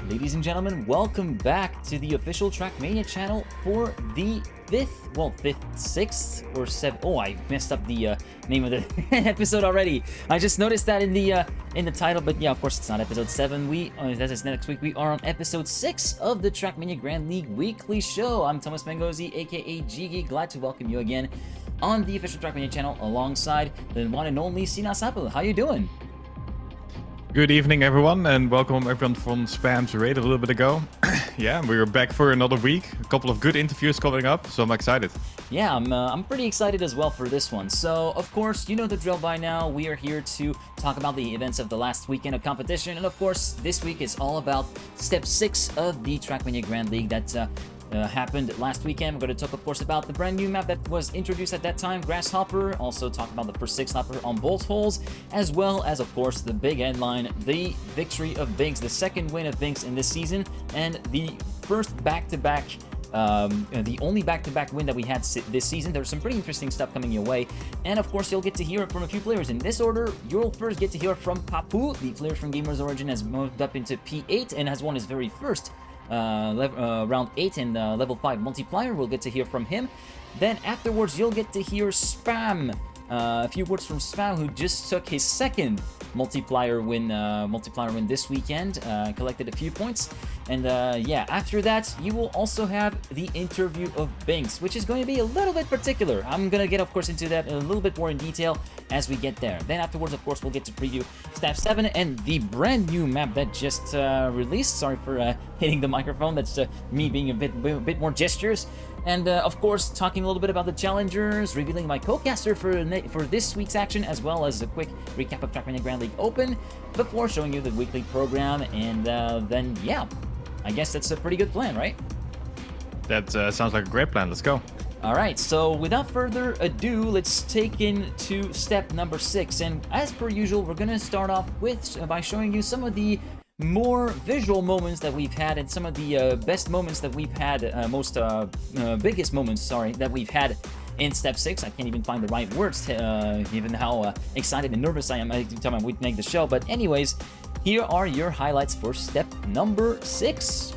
Ladies and gentlemen, welcome back to the official Trackmania channel for the sixth or seventh. Oh, I messed up the name of the episode already. I just noticed that in the title, but yeah, of course it's not episode 7. That is next week. We are on episode 6 of the Trackmania Grand League Weekly Show. I'm Thomas Mangozi, aka GGeek. Glad to welcome you again on the official Trackmania channel alongside the one and only SinasAppel. How you doing? Good evening, everyone, and welcome everyone from Spam's raid a little bit ago. Yeah, we are back for another week. A couple of good interviews coming up, so I'm excited. Yeah, I'm pretty excited as well for this one. So, of course, you know the drill by now. We are here to talk about the events of the last weekend of competition, and of course, this week is all about Step 6 of the Trackmania Grand League that happened last weekend. We're going to talk, of course, about the brand new map that was introduced at that time, Grasshopper. Also talk about the first 6 hopper on Bolt Holes, as well as, of course, the big headline, the victory of Binks, the second win of Binks in this season, and the first back-to-back, the only back-to-back win that we had this season. There's some pretty interesting stuff coming your way, and of course, you'll get to hear from a few players. In this order, you'll first get to hear from Papou. The player from Gamers Origin has moved up into P8 and has won his very first round 8 in level 5 multiplier. We'll get to hear from him. Then afterwards you'll get to hear Spam, a few words from Spam, who just took his second multiplier win this weekend, collected a few points, and yeah, after that you will also have the interview of Binks, which is going to be a little bit particular. I'm gonna get, of course, into that a little bit more in detail as we get there. Then afterwards, of course, we'll get to preview Step 7 and the brand new map that just released. Sorry for hitting the microphone. That's me being a bit more gestures. And of course, talking a little bit about the challengers, revealing my co-caster for this week's action, as well as a quick recap of Trackmania Grand League Open, before showing you the weekly program. And then, yeah, I guess that's a pretty good plan, right? That sounds like a great plan. Let's go. Alright, so without further ado, let's take into step number 6. And as per usual, we're going to start off by showing you some of the more visual moments that we've had, and some of the best moments that we've had, biggest moments, sorry, that we've had in Step 6. I can't even find the right words, given how excited and nervous I am every time we make the show. But anyways, here are your highlights for Step number 6.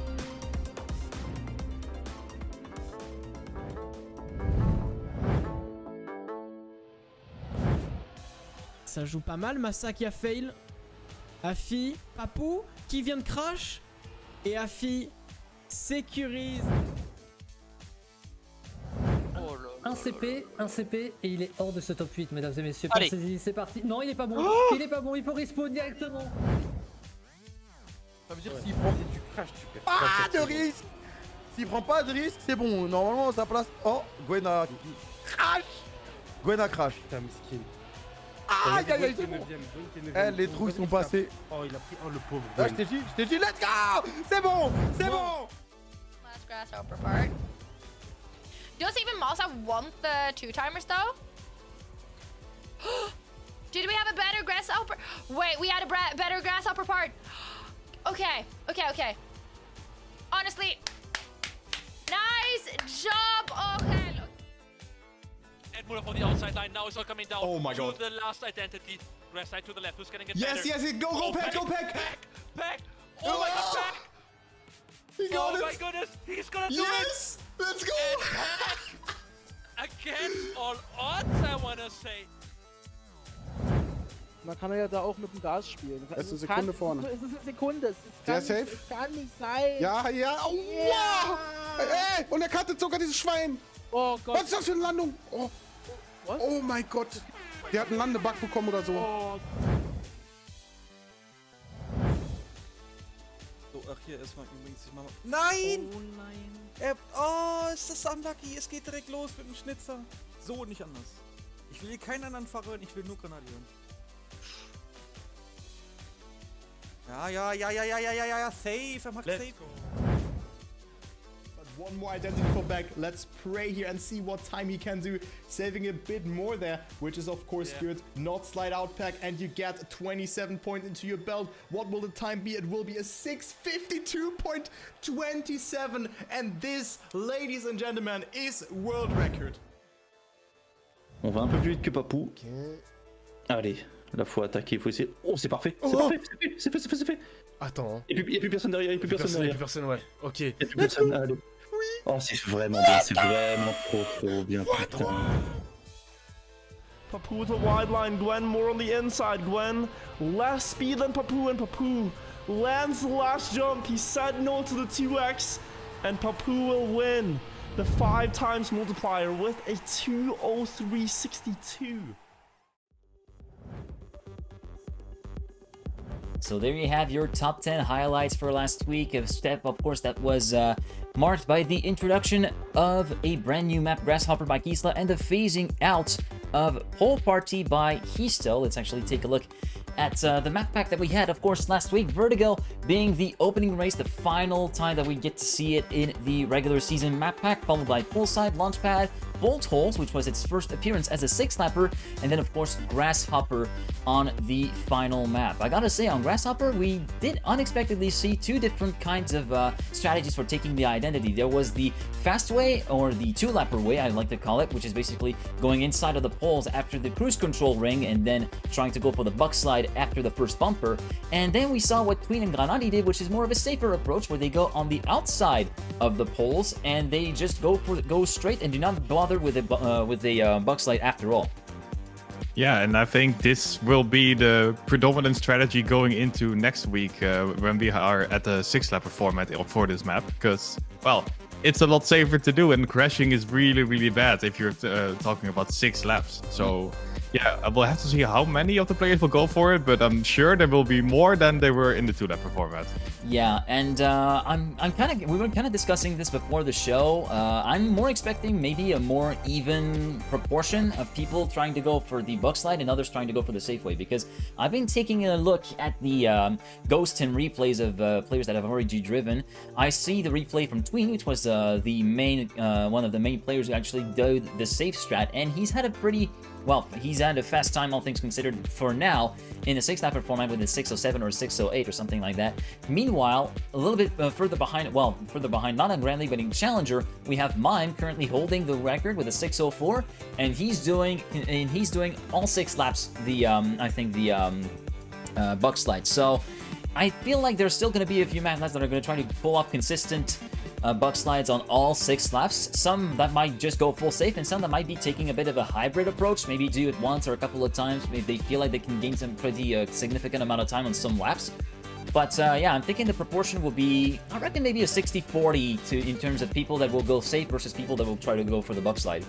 Ça joue pas mal, Massa qui a fail. Afi, Papou qui vient de crash. Et Afi sécurise. Un CP, et il est hors de ce top 8, mesdames et messieurs. Allez. Pensez-y, c'est parti. Non, il est pas bon. Il est pas bon, il faut respawn directement. Ça veut dire s'il prend, si tu craches, tu perds. Pas de risque. S'il prend pas de risque, c'est bon. Normalement, sa place. Oh, Gwen a crash. Gwen a crash. Putain, miskin. Aïe, aïe, aïe, c'est bon. Eh, les trous, ils sont passés. Oh, il a pris. Oh, le pauvre. Ah, je t'ai dit, let's go. C'est bon, c'est bon. Last grasshopper part. Does even Massa want the 2-timers though? Did we have a better grasshopper? Wait, we had a better grasshopper part. Okay. Honestly, nice job. Okay, look. Edmund for the outside line now is all coming down. Oh my god. To the last identity. Grass side to the left. Who's getting it Yes, better? yes, go, Pack, go, Pack. Pack. Oh my god, Pack. He got Oh it. my goodness, he's gonna do Yes, let's go. it. Against all odds, I wanna say. Man kann ja da auch mit dem Gas spielen. Das ist eine Sekunde vorne. Es ist eine Sekunde. Sehr safe. Es kann nicht sein. Ja, ja. Oh, wow. Ey, und er cuttet sogar dieses Schwein. Oh Gott. Was ist das für eine Landung? Oh, Was? oh mein Gott. Der hat einen Landebug bekommen oder so. Oh. So, ach hier erstmal übrigens. Nein! Oh nein. Oh, ist das unlucky. Es geht direkt los mit dem Schnitzer. So, nicht anders. Ich will hier keinen anderen verrühren, ich will nur granadieren. Ja. Safe, er macht safe. One more identity for back. Let's pray here and see what time he can do. Saving a bit more there, which is of course good. Not slide out pack, and you get 27 points into your belt. What will the time be? It will be a 6:52.27, and this, ladies and gentlemen, is world record. On va un peu plus vite que Papou. Ok. Allez, là faut attaquer, faut essayer. Oh, c'est parfait, c'est Oh. parfait, c'est fait. Attends. Il n'y a plus personne derrière, il n'y a plus personne Il y a derrière. plus personne, ouais. Ok. Il n'y a plus personne. Allez. Oh, c'est vraiment bien, c'est vraiment trop bien. Putain. Papou with a wide line, Gwen more on the inside, Gwen less speed than Papou, and Papou lands the last jump. He said no to the 2x, and Papou will win the 5 times multiplier with a 2:03.62. So there you have your top 10 highlights for last week. A step, of course, that was marked by the introduction of a brand new map, Grasshopper by Gisela, and the phasing out of Pole Party by Histo. Let's actually take a look at the map pack that we had, of course, last week. Vertigo being the opening race, the final time that we get to see it in the regular season map pack, followed by Poolside, Launchpad, Bolt Holes, which was its first appearance as a 6-lapper, and then, of course, Grasshopper on the final map. I gotta say, on Grasshopper, we did unexpectedly see 2 different kinds of strategies for taking the identity. There was the fast way, or the 2-lapper way, I like to call it, which is basically going inside of the poles after the cruise control ring and then trying to go for the buck slide after the first bumper. And then we saw what Tween and Granati did, which is more of a safer approach, where they go on the outside of the poles and they just go straight and do not bother with a buck slide after all. Yeah, and I think this will be the predominant strategy going into next week when we are at the 6-lapper format for this map, because, well, it's a lot safer to do, and crashing is really bad if you're talking about 6 laps. So yeah, I will have to see how many of the players will go for it, but I'm sure there will be more than they were in the 2-lapper format. Yeah, and we were kind of discussing this before the show. I'm more expecting maybe a more even proportion of people trying to go for the buck slide and others trying to go for the safe way, because I've been taking a look at the ghost and replays of players that have already driven. I see the replay from Tween, which was the main one of the main players who actually did the safe strat, and he's had a pretty he's had a fast time, all things considered, for now, in a 6-lapper format with a 6:07 or 6:08 or something like that. Meanwhile, a little bit further behind, not on Grand League, but in Challenger, we have Mime currently holding the record with a 6:04, and he's doing all 6 laps the buck slide. So I feel like there's still going to be a few magnets that are going to try to pull off consistent buck slides on all 6 laps. Some that might just go full safe, and some that might be taking a bit of a hybrid approach, maybe do it once or a couple of times. Maybe they feel like they can gain some pretty significant amount of time on some laps. But yeah, I'm thinking the proportion will be, I reckon, maybe a 60-40 in terms of people that will go safe versus people that will try to go for the buck slide.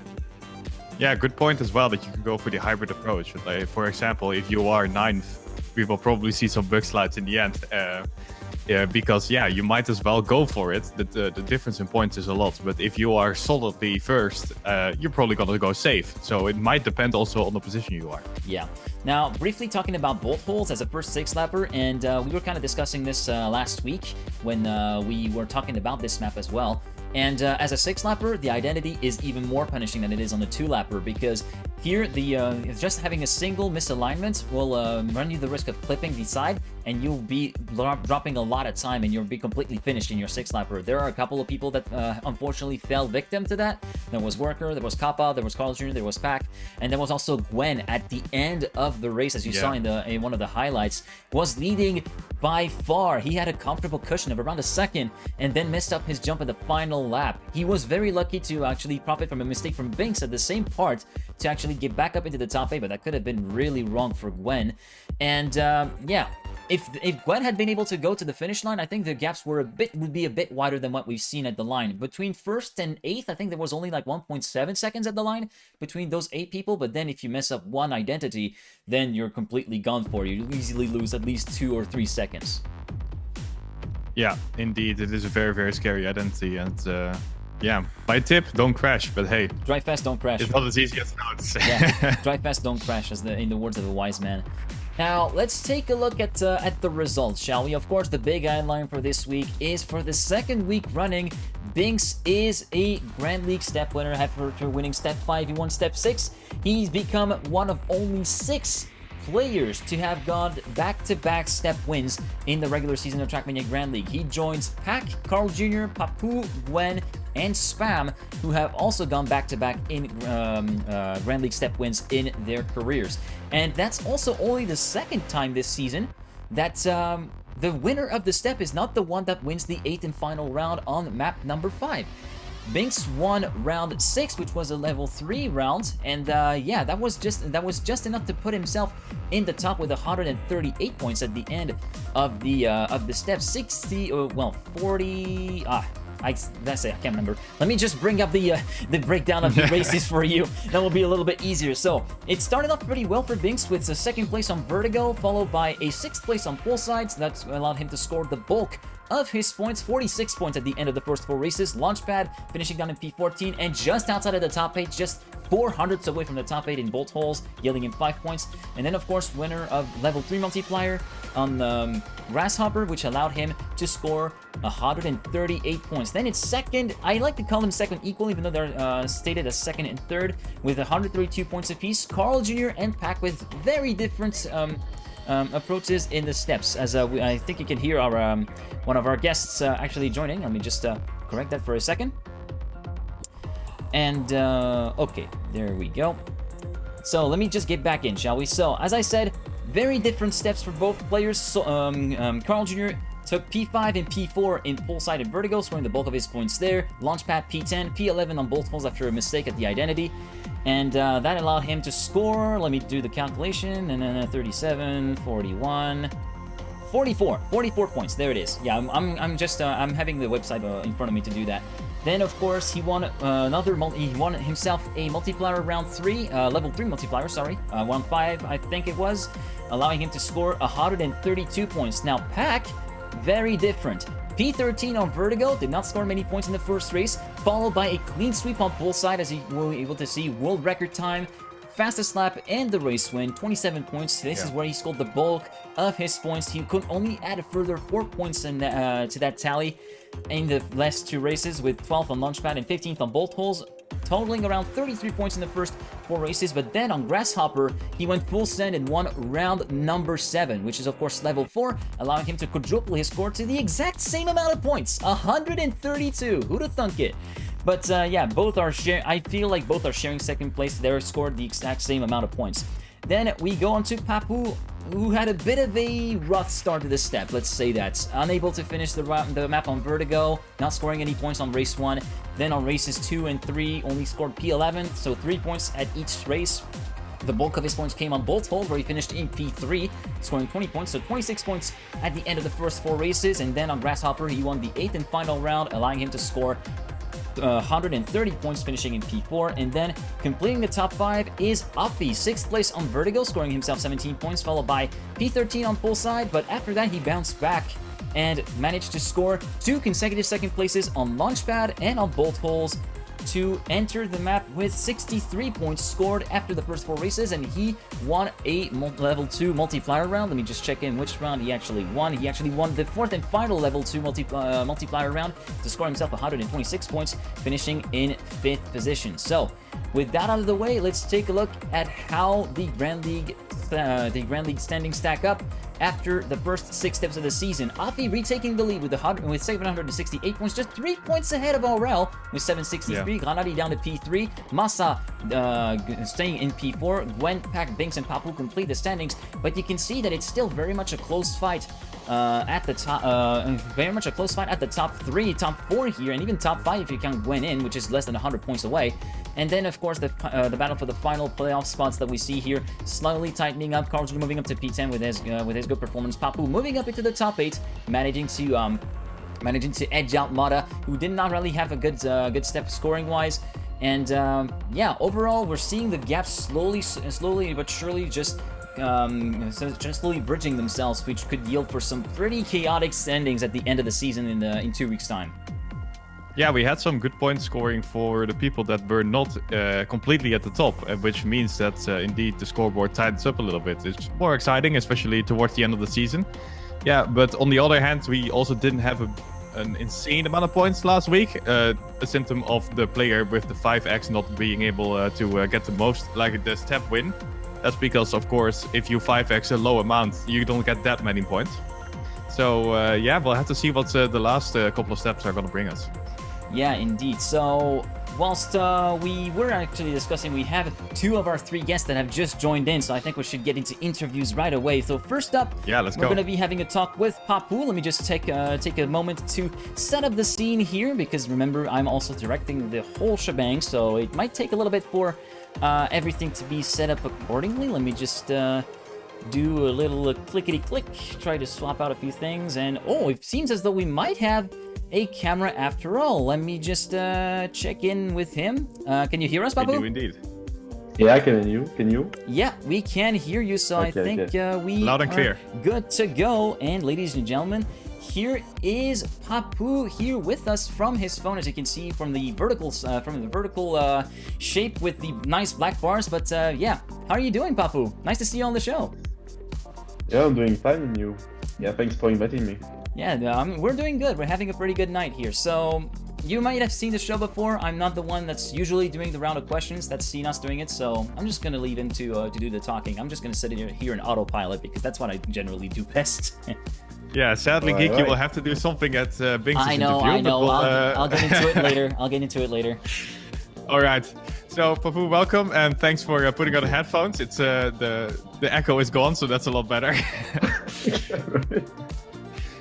Yeah, good point as well, that you can go for the hybrid approach. Like, for example, if you are 9th, we will probably see some buck slides in the end. Yeah, because you might as well go for it. The difference in points is a lot, but if you are solidly first, you're probably gonna go safe. So it might depend also on the position you are. Yeah. Now, briefly talking about Bolt Holes as a first 6-lapper, and we were kind of discussing this last week when we were talking about this map as well. And as a 6-lapper, the identity is even more punishing than it is on the 2-lapper, because here, just having a single misalignment will run you the risk of clipping the side, and you'll be dropping a lot of time, and you'll be completely finished in your 6-lapper. There are a couple of people that unfortunately fell victim to that. There was Worker, there was Kappa, there was Carl Jr., there was Pac, and there was also Gwen at the end of the race, as you saw in one of the highlights, was leading by far. He had a comfortable cushion of around a second, and then messed up his jump in the final lap. He was very lucky to actually profit from a mistake from Binks at the same part to actually get back up into the top 8, but that could have been really wrong for Gwen. And yeah, if Gwen had been able to go to the finish line, I think the gaps would be a bit wider than what we've seen at the line. Between 1st and 8th, I think there was only like 1.7 seconds at the line between those 8 people, but then if you mess up one identity, then you're completely gone for. You easily lose at least 2 or 3 seconds. Yeah, indeed, it is a very scary identity, and yeah, my tip, don't crash, but hey. Drive fast, don't crash. It's not as easy as it sounds. Yeah, drive fast, don't crash, in the words of a wise man. Now, let's take a look at the results, shall we? Of course, the big headline for this week is, for the 2nd week running, Binks is a Grand League step winner after winning Step 5. He won Step 6. He's become one of only 6 players to have gone back-to-back step wins in the regular season of Trackmania Grand League. He joins Pac, Carl Jr., Papou, Gwen, and Spam, who have also gone back-to-back in Grand League step wins in their careers. And that's also only the 2nd time this season that the winner of the step is not the one that wins the 8th and final round on map number 5. Binks won round 6, which was a level 3 round, and yeah, that was just enough to put himself in the top with 138 points at the end of the step. 40. That's it. I can't remember. Let me just bring up the breakdown of the races for you. That will be a little bit easier. So it started off pretty well for Binks with a 2nd place on Vertigo, followed by a 6th place on Poolside. So that allowed him to score the bulk of his points, 46 points at the end of the first 4 races. Launchpad finishing down in P14 and just outside of the top 8, just 400s away from the top 8 in bolt holes, yielding him 5 points. And then, of course, winner of level 3 multiplier on Grasshopper, which allowed him to score 138 points. Then it's 2nd, I like to call them 2nd equal, even though they're stated as 2nd and 3rd, with 132 points apiece. Carl Jr. and Pac with very different approaches in the steps, as I think you can hear our one of our guests actually joining. Let me just correct that for a second. And okay, there we go. So let me just get back in, shall we? So as I said, very different steps for both players. So Carl Jr. took P5 and P4 in Poolside and Vertigo, scoring the bulk of his points there. Launchpad P10, P11 on bolt holes after a mistake at the identity. And that allowed him to score, let me do the calculation, and then 37, 41, 44 points. There it is. Yeah, I'm just I'm having the website in front of me to do that. Then of course he won he won himself a multiplier round 3, level 3 multiplier, sorry, round 5 I think it was, allowing him to score 132 points. Now Pac, very different. P13 on Vertigo, did not score many points in the first race, followed by a clean sweep on Poolside, as you were able to see, world record time, fastest lap, and the race win, 27 points. This is where he scored the bulk of his points. He could only add a further 4 points to that tally in the last 2 races, with 12th on Launchpad and 15th on bolt holes, totaling around 33 points in the first 4 races. But then on Grasshopper, he went full send and won round number 7, which is of course level 4, allowing him to quadruple his score to the exact same amount of points, 132. Who'd have thunk it? But yeah, both are I feel like both are sharing 2nd place. They're scored the exact same amount of points. Then we go on to Papou, who had a bit of a rough start to this step, let's say that. Unable to finish the map on Vertigo, not scoring any points on race 1. Then on races 2 and 3, only scored P11, so 3 points at each race. The bulk of his points came on Bolt Hole, where he finished in P3, scoring 20 points, so 26 points at the end of the first 4 races. And then on Grasshopper, he won the 8th and final round, allowing him to score 130 points, finishing in P4. And then completing the top 5 is Offie, 6th place on Vertigo, scoring himself 17 points, followed by P13 on Poolside. But after that, he bounced back and managed to score 2 consecutive 2nd places on Launchpad and on Bolt Holes to enter the map with 63 points scored after the first 4 races, and he won a level 2 multiplier round. Let me just check in which round he actually won. He actually won the 4th and final level 2 multiplier round to score himself 126 points, finishing in 5th position. So with that out of the way, let's take a look at how the Grand League standings stack up after the first 6 steps of the season. Offie retaking the lead with 768 points, just 3 points ahead of Aurel with 763. Granadi down to P3. Massa staying in P4. Gwen, Pac, Binks, and Papou complete the standings, but you can see that it's still very much a close fight at the top. Very much a close fight at the top 3, top 4 here, and even top 5 if you count Gwen in, which is less than 100 points away. And then, of course, the battle for the final playoff spots that we see here, slowly tightening up. Carl Jr. moving up to P10 with his good performance. Papou moving up into the top 8, managing to edge out Mata, who did not really have a good step scoring-wise. And yeah, overall, we're seeing the gaps slowly but surely just slowly bridging themselves, which could yield for some pretty chaotic standings at the end of the season in 2 weeks' time. Yeah, we had some good point scoring for the people that were not completely at the top, which means that indeed the scoreboard tightens up a little bit. It's more exciting, especially towards the end of the season. Yeah, but on the other hand, we also didn't have an insane amount of points last week. A symptom of the player with the 5x not being able to get the most, like the step win. That's because, of course, if you 5x a low amount, you don't get that many points. So yeah, we'll have to see what the last couple of steps are going to bring us. Yeah, indeed. So whilst we were actually discussing, we have 2 of our 3 guests that have just joined in, so I think we should get into interviews right away. So first up, let's we're go. going to be having a talk with Papou. Let me just take a moment to set up the scene here, because remember, I'm also directing the whole shebang, so it might take a little bit for everything to be set up accordingly. Let me just do a little clickety-click, try to swap out a few things, and oh, it seems as though we might have a camera after all. Let me just check in with him. Can you hear us, Papou? We do indeed. Yeah, I can hear you. Can you? Yeah, we can hear you, so I think we Loud and clear. are good to go. And ladies and gentlemen, here is Papou here with us from his phone, as you can see from the vertical shape with the nice black bars. But yeah, how are you doing, Papou? Nice to see you on the show. Yeah, I'm doing fine, and you? Yeah, thanks for inviting me. Yeah, we're doing good. We're having a pretty good night here. So you might have seen the show before. I'm not the one that's usually doing the round of questions. That's Sinas doing it. So I'm just gonna leave him to do the talking. I'm just gonna sit here in autopilot because that's what I generally do best. Yeah, sadly, Geek, you will have to do something at Binks' I know. I'll get into it later. I'll get into it later. All right. So, Papou, welcome, and thanks for putting on the headphones. It's the echo is gone, so that's a lot better.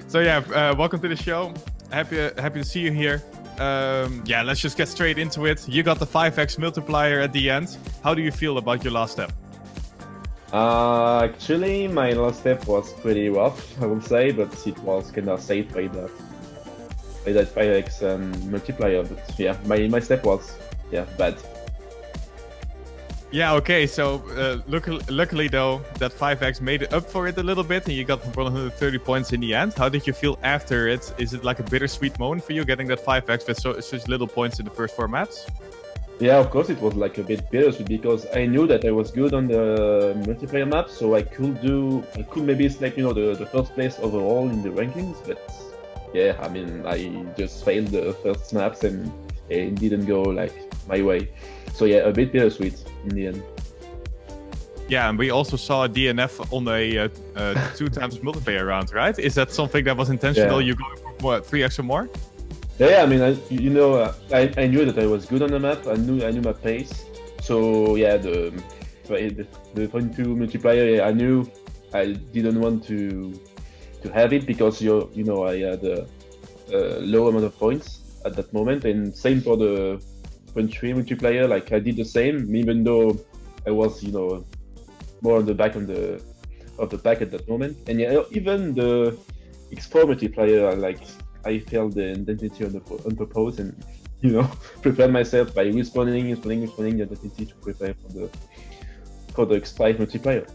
So yeah, welcome to the show. Happy to see you here. Yeah, let's just get straight into it. You got the 5x multiplier at the end. How do you feel about your last step? Actually, my last step was pretty rough, I would say, but it was kind of saved by that 5x multiplier. But yeah, my step was bad. Yeah, okay, so luckily though, that 5x made it up for it a little bit, and you got 130 points in the end. How did you feel after it? Is it like a bittersweet moment for you, getting that 5x with such little points in the first 4 maps? Yeah, of course it was like a bit bittersweet, because I knew that I was good on the multiplayer map, so I could maybe select, the first place overall in the rankings, but yeah, I mean, I just failed the first maps and it didn't go like my way. So yeah, a bit bittersweet in the end. Yeah, and we also saw a DNF on a 2 times multiplayer round, right? Is that something that was intentional? Yeah. You going for what, 3x or more? Yeah, I mean, I knew that I was good on the map. I knew my pace. So yeah, the 0.2 multiplier, I knew I didn't want to have it because I had a low amount of points at that moment, and same for the 0.3 multiplier. Like I did the same, even though I was more on the back of the pack at that moment. And yeah, even the X4 multiplier, like I felt the intensity on purpose, and prepared myself by respawning the intensity to prepare for the X5 multiplier.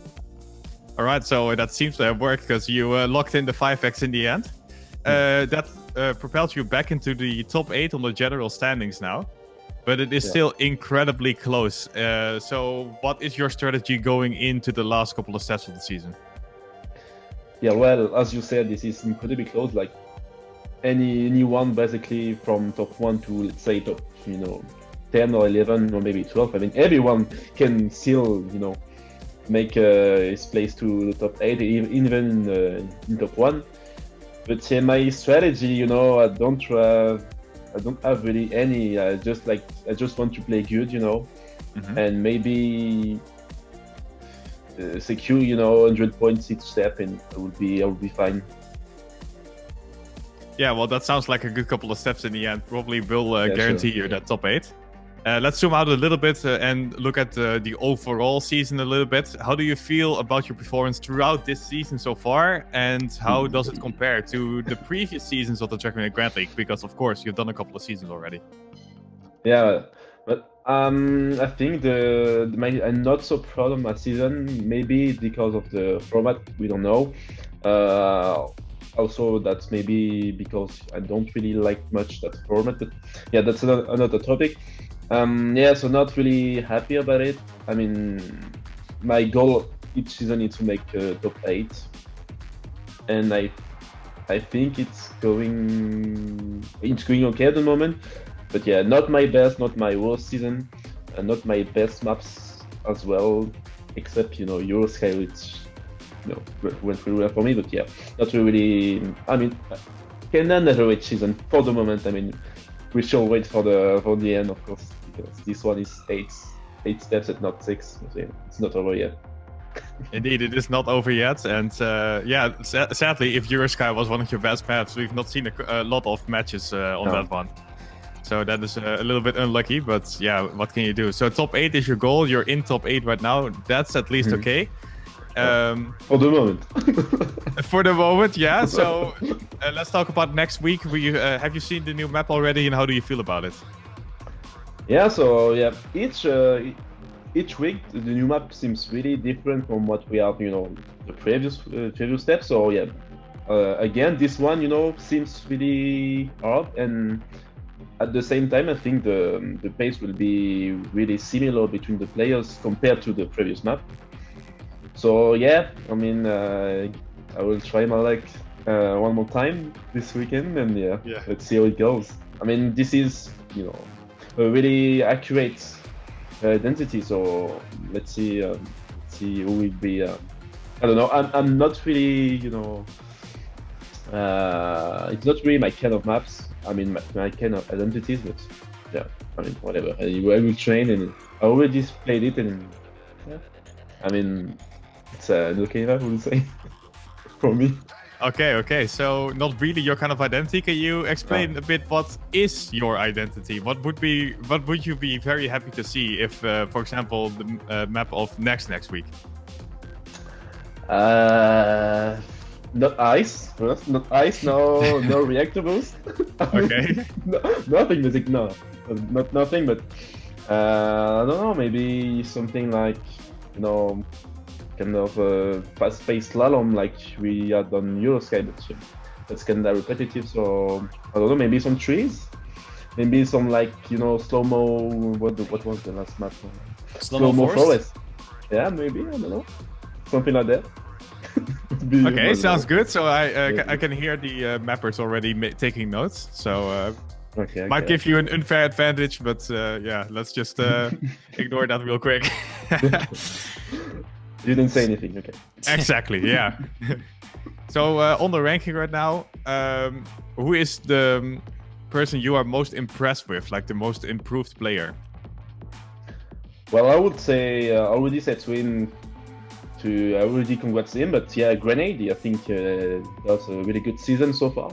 All right, so that seems to have worked because you locked in the 5x in the end. That propelled you back into the top 8 on the general standings now, but it is still incredibly close. So what is your strategy going into the last couple of sets of the season? Yeah, well, as you said, this is incredibly close. Like anyone basically from top 1 to, let's say, top 10 or 11 or maybe 12. I mean, everyone can still make his place to the top 8, even in top 1. But yeah, my strategy, I don't have really any. I just want to play good, and maybe secure 100 points each step, and I will be fine. Yeah, well, that sounds like a good couple of steps in the end. Probably will guarantee you that top 8. Let's zoom out a little bit and look at the overall season a little bit. How do you feel about your performance throughout this season so far? And how does it compare to the previous seasons of the Trackmania Grand League? Because, of course, you've done a couple of seasons already. Yeah, but I think I'm not so proud of my season. Maybe because of the format, we don't know. Also, that's maybe because I don't really like much that format. But yeah, that's another topic. Yeah, so not really happy about it. I mean, my goal each season is to make top 8, and I think it's going okay at the moment. But yeah, not my best, not my worst season, and not my best maps as well, except Eurosky, which went pretty well for me. But yeah, not really. I mean, kind of an average season for the moment. I mean, we shall wait for the end, of course, because this one is 8 steps and not 6. So it's not over yet. Indeed, it is not over yet, and yeah, sadly, if Eurosky was one of your best maps, we've not seen a lot of matches on that one. So that is a little bit unlucky, but yeah, what can you do? So top 8 is your goal. You're in top 8 right now. That's at least okay. For the moment. For the moment, yeah. So let's talk about next week. Have you seen the new map already, and how do you feel about it? Yeah, so yeah, each week the new map seems really different from what we have, the previous steps. So yeah, again, this one, seems really hard, and at the same time, I think the pace will be really similar between the players compared to the previous map. So yeah, I mean, I will try my luck one more time this weekend, and yeah, let's see how it goes. I mean, this is, a really accurate identity, so let's see who will be. I don't know. I'm not really, it's not really my kind of maps. I mean, my kind of identities, but yeah, I mean, whatever. I will train, and I already played it, and yeah, I mean, it's an okay map, I would say, for me. Okay. So not really your kind of identity. Can you explain a bit what is your identity? What would you be very happy to see if, for example, the map of next week? Not ice. First, not ice. No reactor boost. Okay. Nothing basic. No, not nothing. But I don't know. Maybe something like kind of fast-paced slalom like we had on Eurosky, but that's kind of repetitive. So I don't know. Maybe some trees. Maybe some slow-mo. What was the last map? Slow-mo forest. Yeah, maybe. I don't know. Something like that. Okay, sounds good. So I can hear the mappers already taking notes. So might give you an unfair advantage, but yeah, let's just ignore that real quick. You didn't say anything, okay? Exactly, yeah. So on the ranking right now, who is the person you are most impressed with, like the most improved player? Well, I would say I already said Swin. I already congrats him, but yeah, Grenade, I think that's a really good season so far.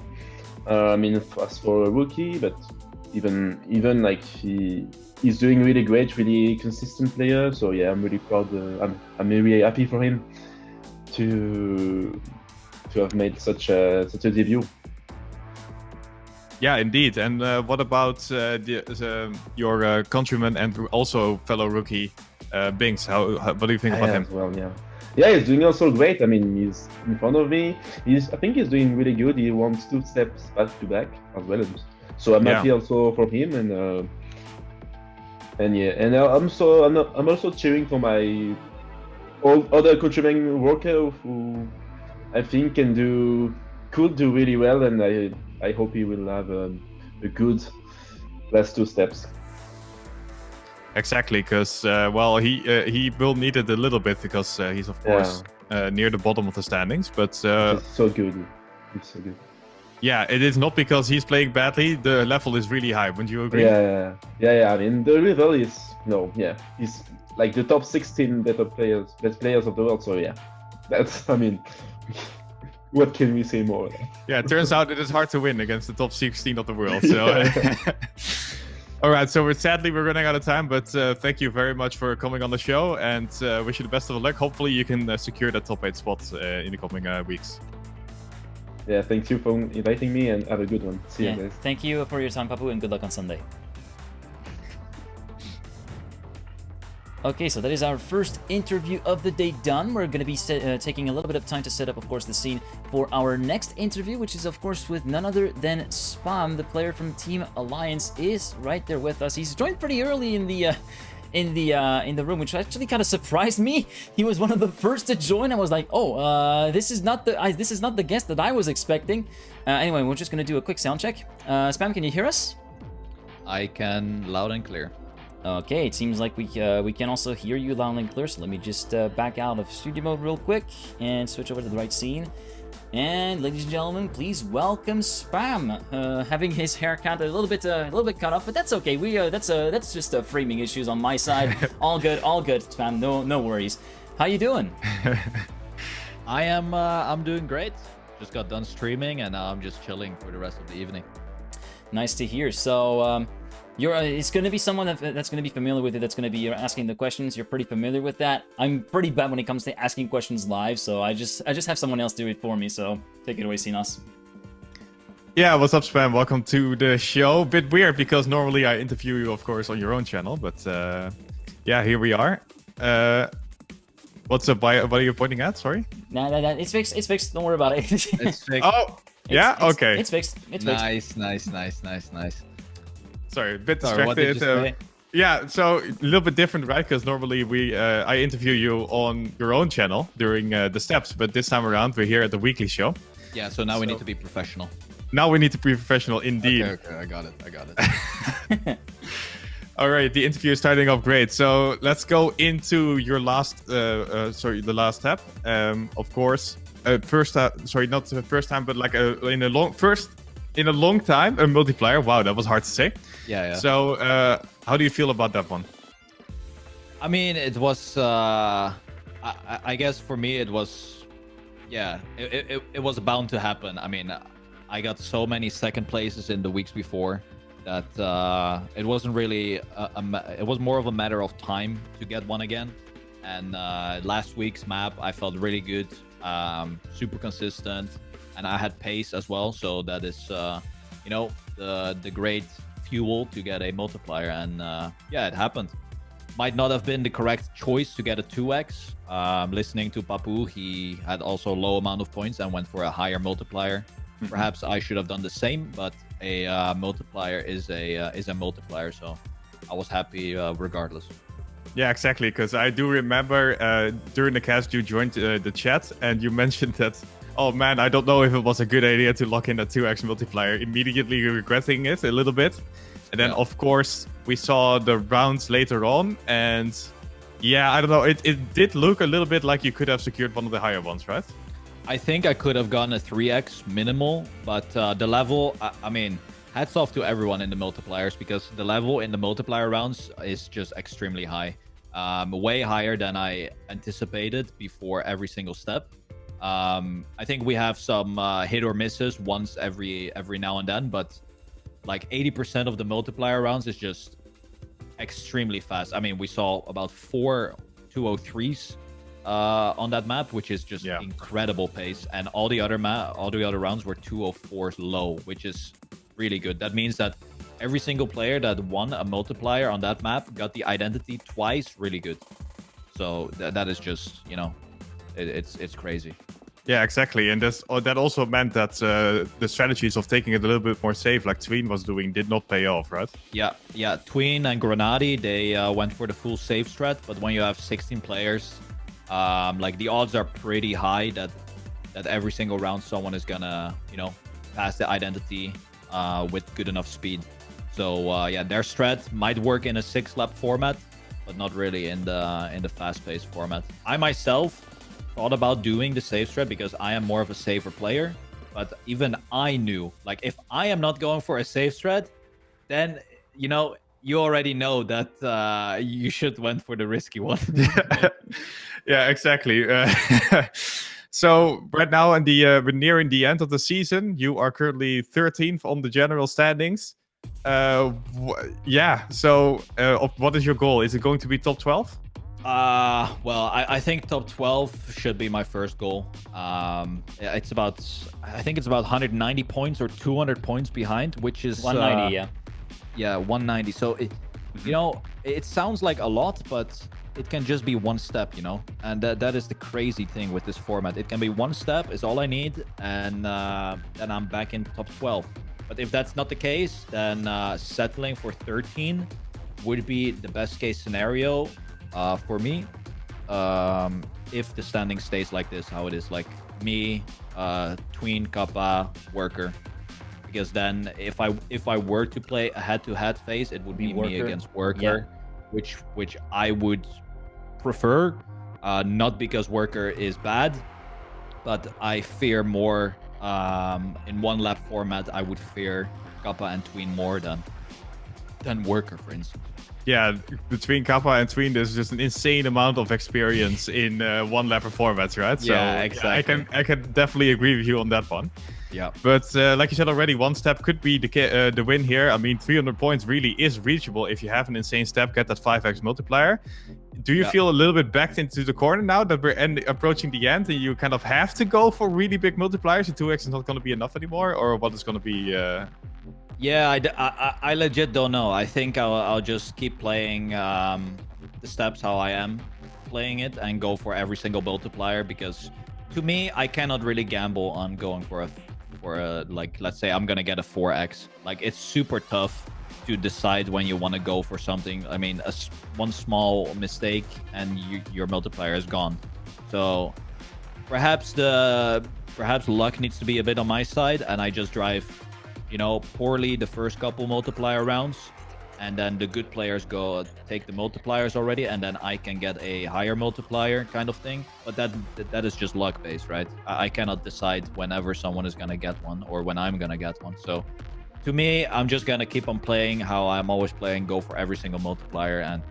I mean, as for a rookie, but even like he's doing really great, really consistent player. So yeah, I'm really proud. I'm really happy for him to have made such a debut. Yeah, indeed. And what about your countryman and also fellow rookie Binks? What do you think about him? Well, yeah, he's doing also great. I mean, he's in front of me. I think he's doing really good. He wants 2 steps back to back as well. So I'm happy also for him, and I'm also cheering for my other countryman worker who I think could do really well, and I hope he will have a good last 2 steps. Exactly, because well, he will need it a little bit because he's of course near the bottom of the standings. But he's so good. He's so good. Yeah, it is not because he's playing badly. The level is really high. Wouldn't you agree? Yeah. I mean, the level is he's like the top 16 best players of the world. So yeah, that's. I mean, what can we say more? Yeah, it turns out it is hard to win against the top 16 of the world. So. All right, so sadly we're running out of time, but thank you very much for coming on the show, and wish you the best of luck. Hopefully you can secure that top 8 spot in the coming weeks. Yeah, thank you for inviting me, and have a good one. See you guys. Thank you for your time, Papou, and good luck on Sunday. Okay, so that is our first interview of the day done. We're going to be taking a little bit of time to set up, of course, the scene for our next interview, which is, of course, with none other than Spam, the player from Team Alliance, is right there with us. He's joined pretty early in the room, which actually kind of surprised me. He was one of the first to join. I was like, oh, this is not the guest that I was expecting. Anyway, we're just going to do a quick sound check. Spam, can you hear us? I can, loud and clear. Okay, it seems like we can also hear you loud and clear, so let me just back out of studio mode real quick and switch over to the right scene. And ladies and gentlemen, please welcome Spam, having his haircut a little bit cut off, but that's okay. That's just framing issues on my side. All good, Spam. No worries. How you doing? I'm doing great. Just got done streaming and now I'm just chilling for the rest of the evening. Nice to hear. So it's going to be someone that's going to be familiar with it. That's going to be asking the questions. You're pretty familiar with that. I'm pretty bad when it comes to asking questions live, so I just have someone else do it for me. So take it away, Sinas. Yeah, what's up, Spam? Welcome to the show. Bit weird because normally I interview you, of course, on your own channel, but yeah, here we are. What's up? What are you pointing at? Sorry. Nah, it's fixed. It's fixed. Don't worry about it. It's fixed. Oh, yeah. Okay. It's fixed. It's fixed. Nice. Sorry, a bit Sorry, what did you distracted. say? Yeah, so a little bit different, right? Because normally I interview you on your own channel during the steps, but this time around we're here at the Weekly Show. Yeah, so now we need to be professional. Now we need to be professional, indeed. Okay, I got it. All right, the interview is starting off great. So let's go into your last, the last step. Of course, sorry, not the first time, but like in a long time, a multiplier. Wow, that was hard to say. Yeah. So, how do you feel about that one? I mean, it was. I guess for me, it was. Yeah, it was bound to happen. I mean, I got so many second places in the weeks before that it wasn't really. It was more of a matter of time to get one again. And last week's map, I felt really good, super consistent, and I had pace as well. So that is, the great fuel to get a multiplier. And yeah, it happened. Might not have been the correct choice to get a 2x. Listening to Papou, he had also low amount of points and went for a higher multiplier. Perhaps I should have done the same, but a multiplier is a multiplier, so I was happy regardless. Yeah, exactly. Because I do remember during the cast you joined the chat and you mentioned that, oh man, I don't know if it was a good idea to lock in a 2x multiplier. Immediately regretting it a little bit. And then, of course, we saw the rounds later on. And yeah, I don't know. It did look a little bit like you could have secured one of the higher ones, right? I think I could have gone a 3x minimal, but the level, I mean, hats off to everyone in the multipliers because the level in the multiplier rounds is just extremely high. Way higher than I anticipated before every single step. I think we have some hit or misses once every now and then, but like 80% of the multiplier rounds is just extremely fast. I mean, we saw about 4 203s on that map, which is just incredible pace, and all the other rounds were 204s low, which is really good. That means that every single player that won a multiplier on that map got the identity twice really good. So that is just, it's crazy. Yeah, exactly. And that also meant that the strategies of taking it a little bit more safe, like Tween was doing, did not pay off, right? Yeah. Tween and Grenadi, they went for the full safe strat, but when you have 16 players, like the odds are pretty high that every single round someone is gonna, pass the identity with good enough speed. So yeah, their strat might work in a 6-lap format, but not really in the fast-paced format. I myself thought about doing the safe strat because I am more of a safer player, but even I knew, like, if I am not going for a safe strat, then you already know that you should went for the risky one. Yeah, exactly. So right now, we're nearing the end of the season. You are currently 13th on the general standings. Yeah. So, what is your goal? Is it going to be top 12? Well, I think top 12 should be my first goal. I think it's about 190 points or 200 points behind, which is 190. Yeah, 190. So it sounds like a lot, but it can just be one step, and that is the crazy thing with this format. It can be one step is all I need, and then I'm back in top 12. But if that's not the case, then settling for 13 would be the best case scenario for me. If the standing stays like this, how it is, like me, Tween, Kappa, Worker. Because then if I were to play a head-to-head phase, it would be me against Worker, which I would prefer. Not because Worker is bad, but I fear more in one lap format. I would fear Kappa and Tween more than Worker, for instance. Yeah, between Kappa and Tween, there's just an insane amount of experience in one lapper formats, right? So Yeah, exactly. I can definitely agree with you on that one. Yeah. But like you said already, one step could be the win here. I mean, 300 points really is reachable if you have an insane step, get that 5x multiplier. Do you feel a little bit backed into the corner now that we're approaching the end and you kind of have to go for really big multipliers? The 2x is not going to be enough anymore, or what is going to be... Yeah, I legit don't know. I think I'll just keep playing the steps how I am playing it and go for every single multiplier, because to me, I cannot really gamble on going for a like, let's say I'm gonna get a 4x. Like, it's super tough to decide when you want to go for something. I mean, one small mistake and your multiplier is gone. So perhaps luck needs to be a bit on my side, and I just drive, you know, poorly the first couple multiplier rounds, and then the good players go take the multipliers already, and then I can get a higher multiplier kind of thing. But that is just luck based, right? I cannot decide whenever someone is gonna get one or when I'm gonna get one. So to me, I'm just gonna keep on playing how I'm always playing, go for every single multiplier, and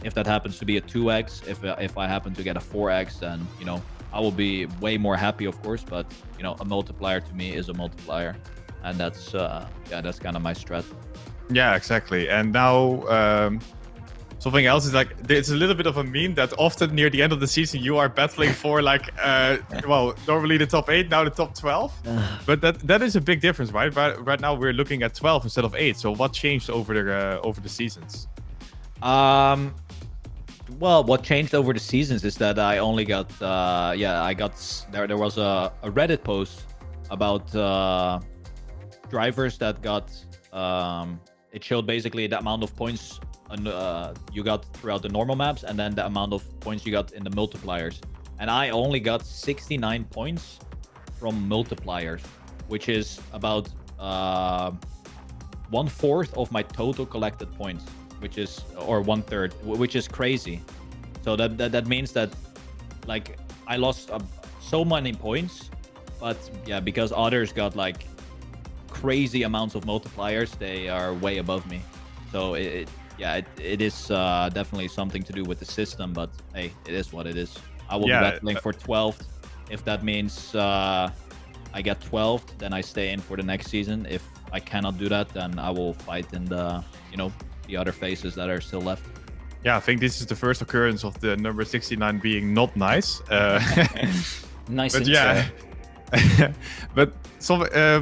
if that happens to be a 2x, if I happen to get a 4x, then, you know, I will be way more happy, of course. But, you know, a multiplier to me is a multiplier. And that's that's kind of my strat. Yeah, exactly. And now something else is like, it's a little bit of a meme that often near the end of the season you are battling for like well, normally the top 8, now the top 12. But that is a big difference, right? Right now we're looking at 12 instead of 8. So what changed over the seasons? Well, what changed over the seasons is that I only got there was a Reddit post about drivers that got it showed basically the amount of points you got throughout the normal maps, and then the amount of points you got in the multipliers. And I only got 69 points from multipliers, which is about 1/4 of my total collected points, which is, or 1/3, which is crazy. So that means that, like, I lost so many points, but yeah, because others got like crazy amounts of multipliers, they are way above me. So it is definitely something to do with the system, but hey, it is what it is. I will be battling for 12th. If that means I get 12th, then I stay in for the next season. If I cannot do that, then I will fight in the, you know, the other phases that are still left. Yeah, I think this is the first occurrence of the number 69 being not nice. Nice, but yeah. But so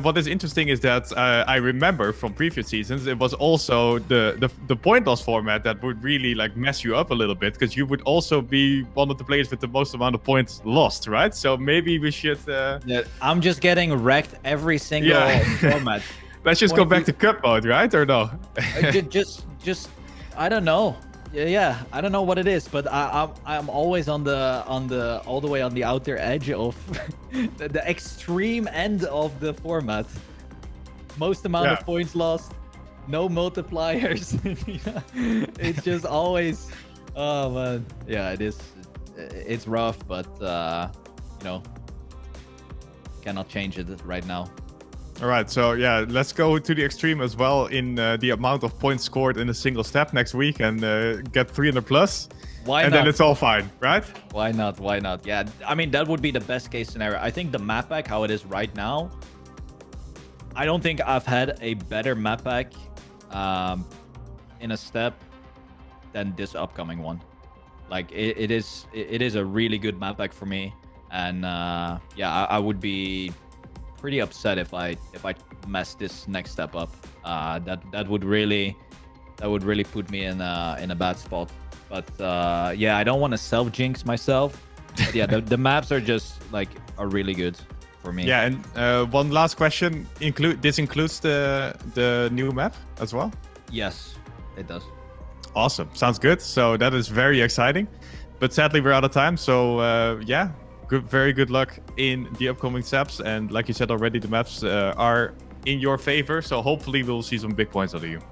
what is interesting is that I remember from previous seasons, it was also the point loss format that would really like mess you up a little bit, because you would also be one of the players with the most amount of points lost, right? So maybe we should... Yeah, I'm just getting wrecked every single format. Let's just go back to cup mode, right? Or no? just I don't know. Yeah, I don't know what it is, but I'm always on the all the way on the outer edge of the extreme end of the format. Most amount of points lost, no multipliers. It's just always, oh man, yeah, it is. It's rough, but you know, cannot change it right now. All right, so yeah, let's go to the extreme as well in the amount of points scored in a single step next week and get 300 plus. Why not? And then it's all fine, right? Why not? Why not? Yeah, I mean, that would be the best case scenario. I think the map pack, how it is right now, I don't think I've had a better map pack in a step than this upcoming one. Like, it is a really good map pack for me. And yeah, I would be pretty upset if I mess this next step up. That would really put me in a bad spot. But yeah, I don't want to self jinx myself. But yeah, the maps are just like are really good for me. Yeah, and one last question: this includes the new map as well? Yes, it does. Awesome, sounds good. So that is very exciting. But sadly, we're out of time. So yeah. Very good luck in the upcoming steps, and like you said already, the maps are in your favor, so hopefully we'll see some big points out of you.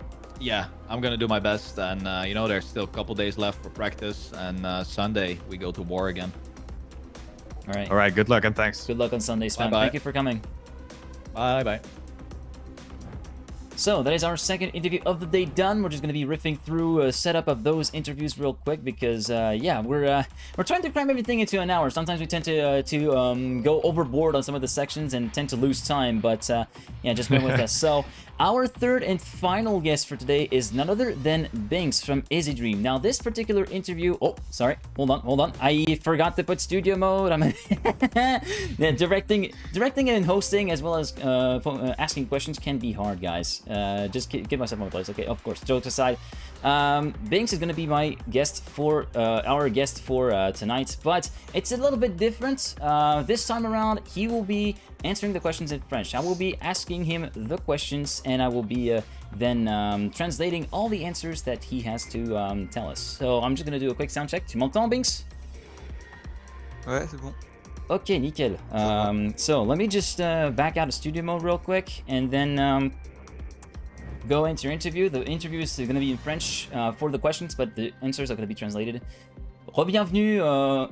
Yeah, I'm gonna do my best, and you know, there's still a couple days left for practice, and Sunday we go to war again. right. All right. Good luck and thanks. Good luck on Sunday, Spam. Bye-bye. Thank you for coming. Bye bye. So that is our second interview of the day done. We're just going to be riffing through a setup of those interviews real quick because, yeah, we're trying to cram everything into an hour. Sometimes we tend to go overboard on some of the sections and tend to lose time, but yeah, just bear with us. So our third and final guest for today is none other than Binks from Easy Dream. Now, this particular interview... Oh, sorry. Hold on. I forgot to put studio mode. I'm yeah, directing and hosting as well as asking questions can be hard, guys. Just give myself more place. Okay, of course. Jokes aside, Binks is going to be my guest for our guest for tonight, but it's a little bit different. This time around, he will be answering the questions in French. I will be asking him the questions, and I will be then translating all the answers that he has to tell us. So I'm just going to do a quick sound check. Tu m'entends, Binks? Ouais, c'est bon. Okay, nickel. So let me just back out of studio mode real quick, and then go into your interview. The interview is going to be in French for the questions, but the answers are going to be translated. Re-bienvenue au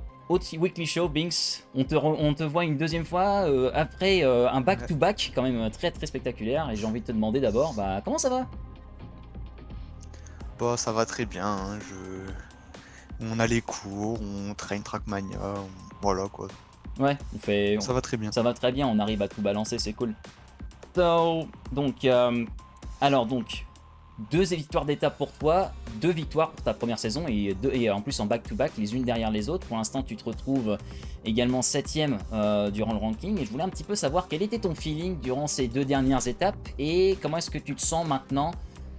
Weekly Show, Binks. On te voit une deuxième fois après un back-to-back quand même très très spectaculaire. Et j'ai envie de te demander d'abord, bah, comment ça va? Bah, ça va très bien. Hein. On a les cours, on traîne Trackmania, voilà quoi. Ouais, ça va très bien. Ça va très bien, on arrive à tout balancer, c'est cool. So, donc, alors donc, 2 victoires d'étape pour toi, 2 victoires pour ta première saison et en plus en back-to-back, les unes derrière les autres. Pour l'instant, tu te retrouves également 7ème durant le ranking et je voulais un petit peu savoir quel était ton feeling durant ces 2 dernières étapes et comment est-ce que tu te sens maintenant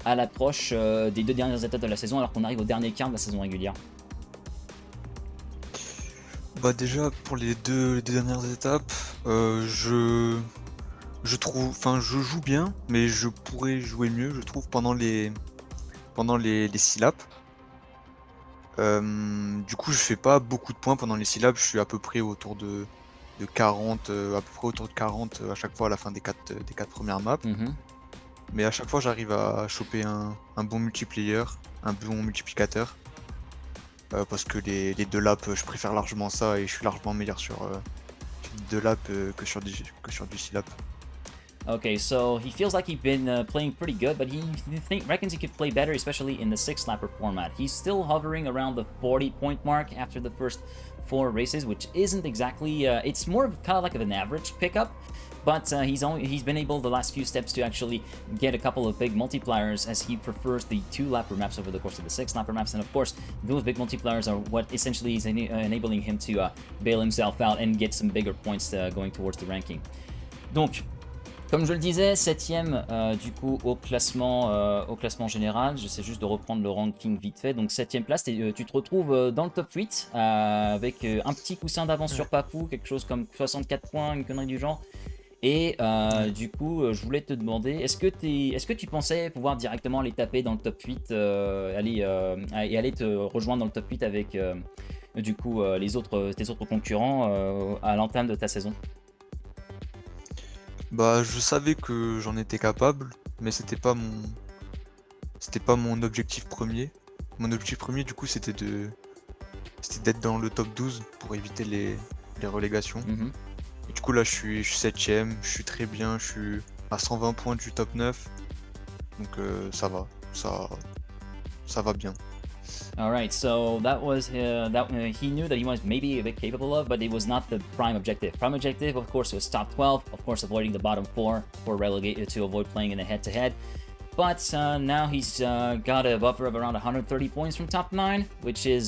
à l'approche des 2 dernières étapes de la saison alors qu'on arrive au dernier quart de la saison régulière. Bah déjà pour les deux dernières étapes, je trouve, enfin je joue bien, mais je pourrais jouer mieux, je trouve pendant les 6 laps. Du coup je fais pas beaucoup de points pendant les 6 laps, je suis à peu près autour de 40, à chaque fois à la fin des 4 premières maps. Mais à chaque fois j'arrive à choper un bon multiplayer, un bon multiplicateur. Parce que les 2 laps, je préfère largement ça et je suis largement meilleur sur 2 laps que sur du 6 laps. Okay, so he feels like he's been playing pretty good, but he reckons he could play better, especially in the 6-lapper format. He's still hovering around the 40-point mark after the first 4 races, which isn't exactly... it's more kind of like an average pickup, but he's been able the last few steps to actually get a couple of big multipliers as he prefers the 2-lapper maps over the course of the 6-lapper maps, and of course those big multipliers are what essentially is enabling him to bail himself out and get some bigger points going towards the ranking. Donc, comme je le disais, 7ème du coup au classement général. J'essaie juste de reprendre le ranking vite fait. Donc 7ème place, tu te retrouves dans le top 8 avec un petit coussin d'avance sur Papou, quelque chose comme 64 points, une connerie du genre. Et du coup, je voulais te demander, est-ce que tu pensais pouvoir directement aller taper dans le top 8, et aller te rejoindre dans le top 8 avec du coup tes autres concurrents à l'entame de ta saison? Bah je savais que j'en étais capable, mais c'était pas mon objectif premier. Mon objectif premier du coup c'était d'être dans le top 12 pour éviter les relégations. Et du coup là je suis 7ème, je suis très bien, je suis à 120 points du top 9. Donc ça va, ça va bien. Alright, so that was he knew that he was maybe a bit capable of, but it was not the prime objective. Prime objective, of course, was top 12, of course, avoiding the bottom 4 for relegated to avoid playing in a head-to-head. But now he's got a buffer of around 130 points from top 9, which is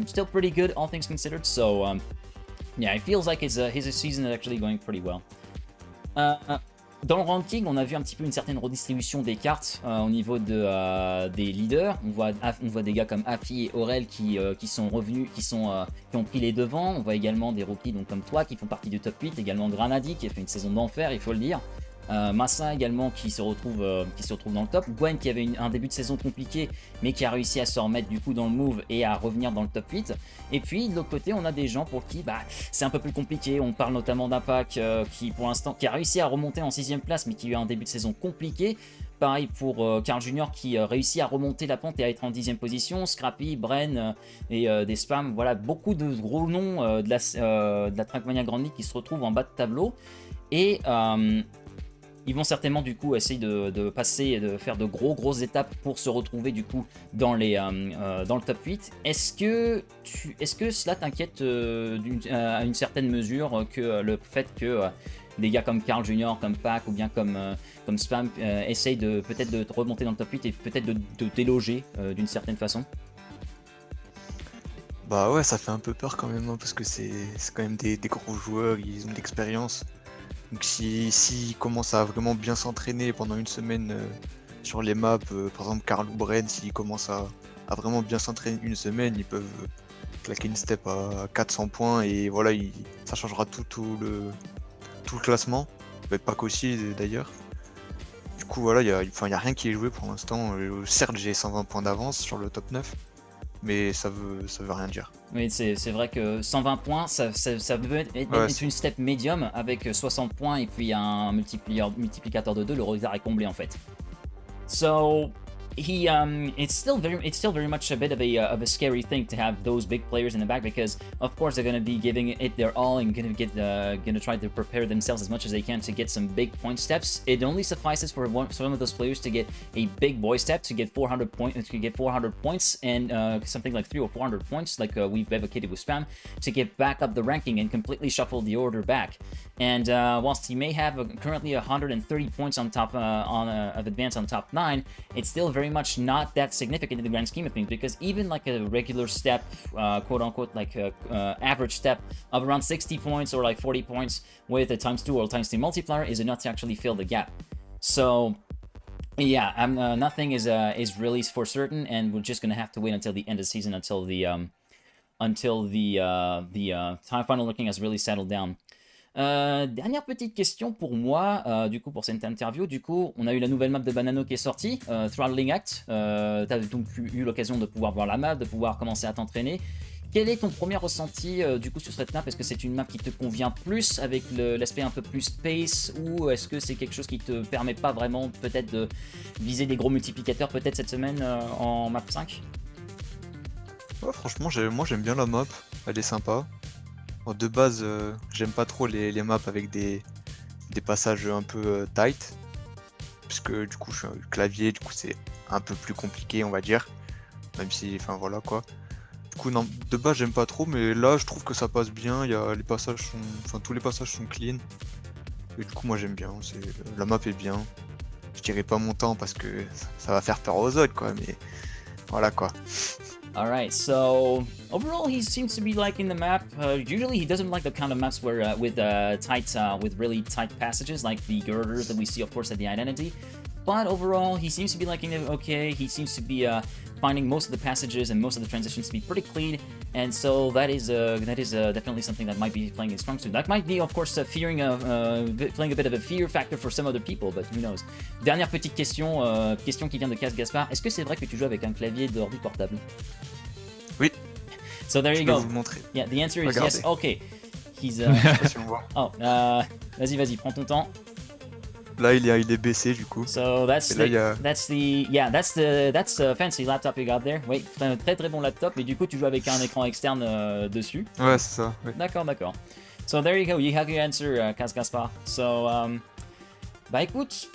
still pretty good, all things considered. So yeah, it feels like his season is actually going pretty well. Dans le ranking, on a vu un petit peu une certaine redistribution des cartes au niveau des leaders. On voit des gars comme Afi et Aurel qui sont revenus, qui ont pris les devants. On voit également des rookies donc comme toi qui font partie du top 8. Également Granadi qui a fait une saison d'enfer, il faut le dire. Massa également qui se retrouve dans le top. Gwen qui avait un début de saison compliqué mais qui a réussi à se remettre du coup dans le move et à revenir dans le top 8. Et puis de l'autre côté on a des gens pour qui c'est un peu plus compliqué. On parle notamment d'un pack qui pour l'instant qui a réussi à remonter en 6ème place mais qui a eu un début de saison compliqué. Pareil pour Carl Jr. qui réussit à remonter la pente et à être en 10ème position. Scrappy, Bren et des spams. Voilà, beaucoup de gros noms de la Trackmania Grand League qui se retrouvent en bas de tableau. Et ils vont certainement du coup essayer de passer et de faire de grosses étapes pour se retrouver du coup dans le top 8. Est-ce que cela t'inquiète à une certaine mesure que le fait que des gars comme Carl Jr, comme Pac ou bien comme Spam essayent peut-être de remonter dans le top 8 et peut-être de déloger d'une certaine façon? Bah ouais, ça fait un peu peur quand même, hein, parce que c'est quand même des gros joueurs, ils ont de l'expérience. Donc s'ils commencent à vraiment bien s'entraîner pendant une semaine sur les maps, par exemple Carl ou Bren, s'ils commencent à vraiment bien s'entraîner une semaine, ils peuvent claquer une step à 400 points et voilà, ça changera tout le classement. Pas qu'aussi d'ailleurs. Du coup voilà, il y a rien qui est joué pour l'instant. Certes j'ai 120 points d'avance sur le top 9. Mais ça veut rien dire. Oui, c'est vrai que 120 points, ça peut être une step médium avec 60 points et puis un multiplicateur de 2, le retard est comblé en fait. So it's still very much a bit of a scary thing to have those big players in the back because of course they're going to be giving it their all and going to try to prepare themselves as much as they can to get some big point steps. It only suffices for some of those players to get a big boy step to get 400 points and something like 300 or 400 points like we've advocated with Spam to get back up the ranking and completely shuffle the order back. And whilst he may have currently 130 points on top of advance on top 9, it's still very much not that significant in the grand scheme of things because even like a regular step, quote unquote, like a average step of around 60 points or like 40 points with a ×2 or ×3 multiplier is enough to actually fill the gap. So yeah, nothing is really for certain, and we're just gonna have to wait until the end of the season until the time final looking has really settled down. Dernière petite question pour moi, du coup pour cette interview, du coup on a eu la nouvelle map de Banano qui est sortie, Throttling Act, t'as donc eu l'occasion de pouvoir voir la map, de pouvoir commencer à t'entraîner. Quel est ton premier ressenti du coup sur cette map? Est-ce que c'est une map qui te convient plus avec l'aspect un peu plus space, ou est-ce que c'est quelque chose qui te permet pas vraiment peut-être de viser des gros multiplicateurs peut-être cette semaine en map 5? Ouais, franchement moi j'aime bien la map, elle est sympa. De base, j'aime pas trop les maps avec des passages un peu tight, puisque du coup je suis un clavier, du coup c'est un peu plus compliqué on va dire, même si, enfin voilà quoi. Du coup non, de base j'aime pas trop, mais là je trouve que ça passe bien, tous les passages sont clean, et du coup moi j'aime bien, la map est bien. Je dirais pas mon temps parce que ça va faire peur aux autres quoi, mais voilà quoi. Alright, so overall he seems to be liking the map. Usually he doesn't like the kind of maps where with really tight passages like the girders that we see of course at the Identity. But overall he seems to be liking it okay. He seems to be finding most of the passages and most of the transitions to be pretty clean, and so that is definitely something that might be playing his strong suit. That might be of course playing a bit of a fear factor for some other people, but who knows. Dernière petite question, question qui vient de Casse Gaspard. Est-ce que c'est vrai que tu joues avec un clavier d'ordi portable? Oui. So there you go. Vous le montrer. Yeah, the answer is Regardez. yes. Okay. He's vas-y, prends ton temps. Là il est baissé du coup. So that's a fancy laptop you got there. Oui, un très bon laptop, mais du coup tu joues avec un écran externe dessus. Ouais, c'est ça. Oui. D'accord. So there you go, you have your answer, Casse Gaspard. So bah écoute,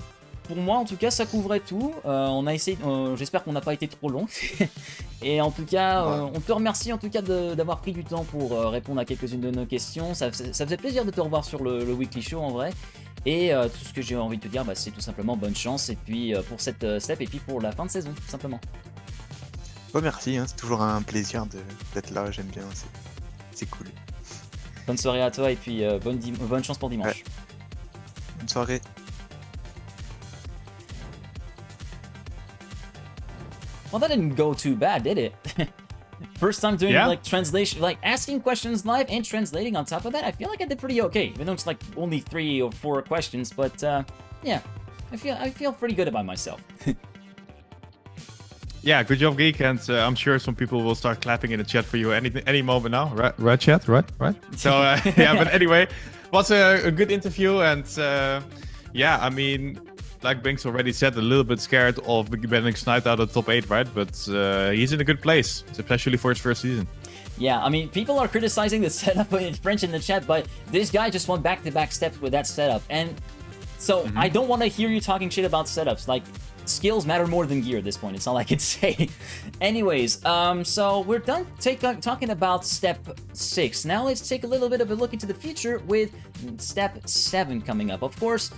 pour moi en tout cas ça couvrait tout. On a essayé, j'espère qu'on n'a pas été trop long. Et en tout cas, on te remercie en tout cas d'avoir pris du temps pour répondre à quelques-unes de nos questions. Ça faisait plaisir de te revoir sur le Weekly Show en vrai. Et tout ce que j'ai envie de te dire, c'est tout simplement bonne chance et puis pour cette step et puis pour la fin de saison, tout simplement. Bah merci, hein, c'est toujours un plaisir d'être là, j'aime bien, c'est cool. Bonne soirée à toi et puis bonne chance pour dimanche. Ouais. Bonne soirée. Well, that didn't go too bad, did it? First time doing like translation, like asking questions live and translating on top of that. I feel like I did pretty okay. Even though it's like only 3 or 4 questions, but yeah, I feel pretty good about myself. Yeah, good job, Geek, and I'm sure some people will start clapping in the chat for you any moment now. Right, chat? Right? So, yeah, but anyway, was a good interview, and yeah, I mean, like Binks already said, a little bit scared of getting sniped out of the top 8, right? But he's in a good place, especially for his first season. Yeah, I mean, people are criticizing the setup in French in the chat, but this guy just won back-to-back steps with that setup, and so I don't want to hear you talking shit about setups. Like, skills matter more than gear at this point. It's all I can say. Anyways, so we're done talking about Step 6. Now let's take a little bit of a look into the future with Step 7 coming up. Of course,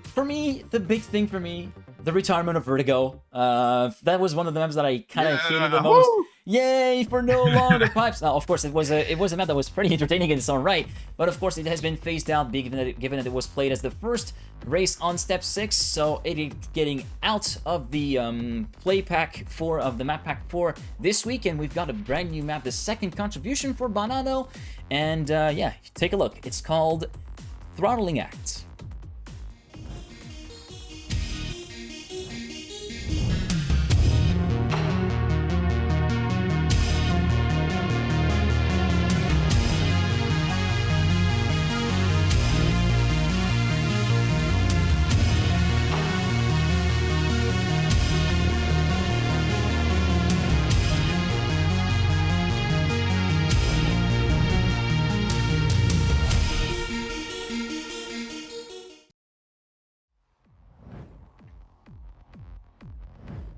for me, the big thing for me, the retirement of Vertigo. That was one of the maps that I kind of hated the most. Woo! Yay for no longer pipes! Now, of course, it was a map that was pretty entertaining in its own right, but of course, it has been phased out, given that it was played as the first race on Step 6, so it is getting out of the play pack 4 of the map pack 4 this week, and we've got a brand new map, the second contribution for Banano, and yeah, take a look. It's called Throttling Act.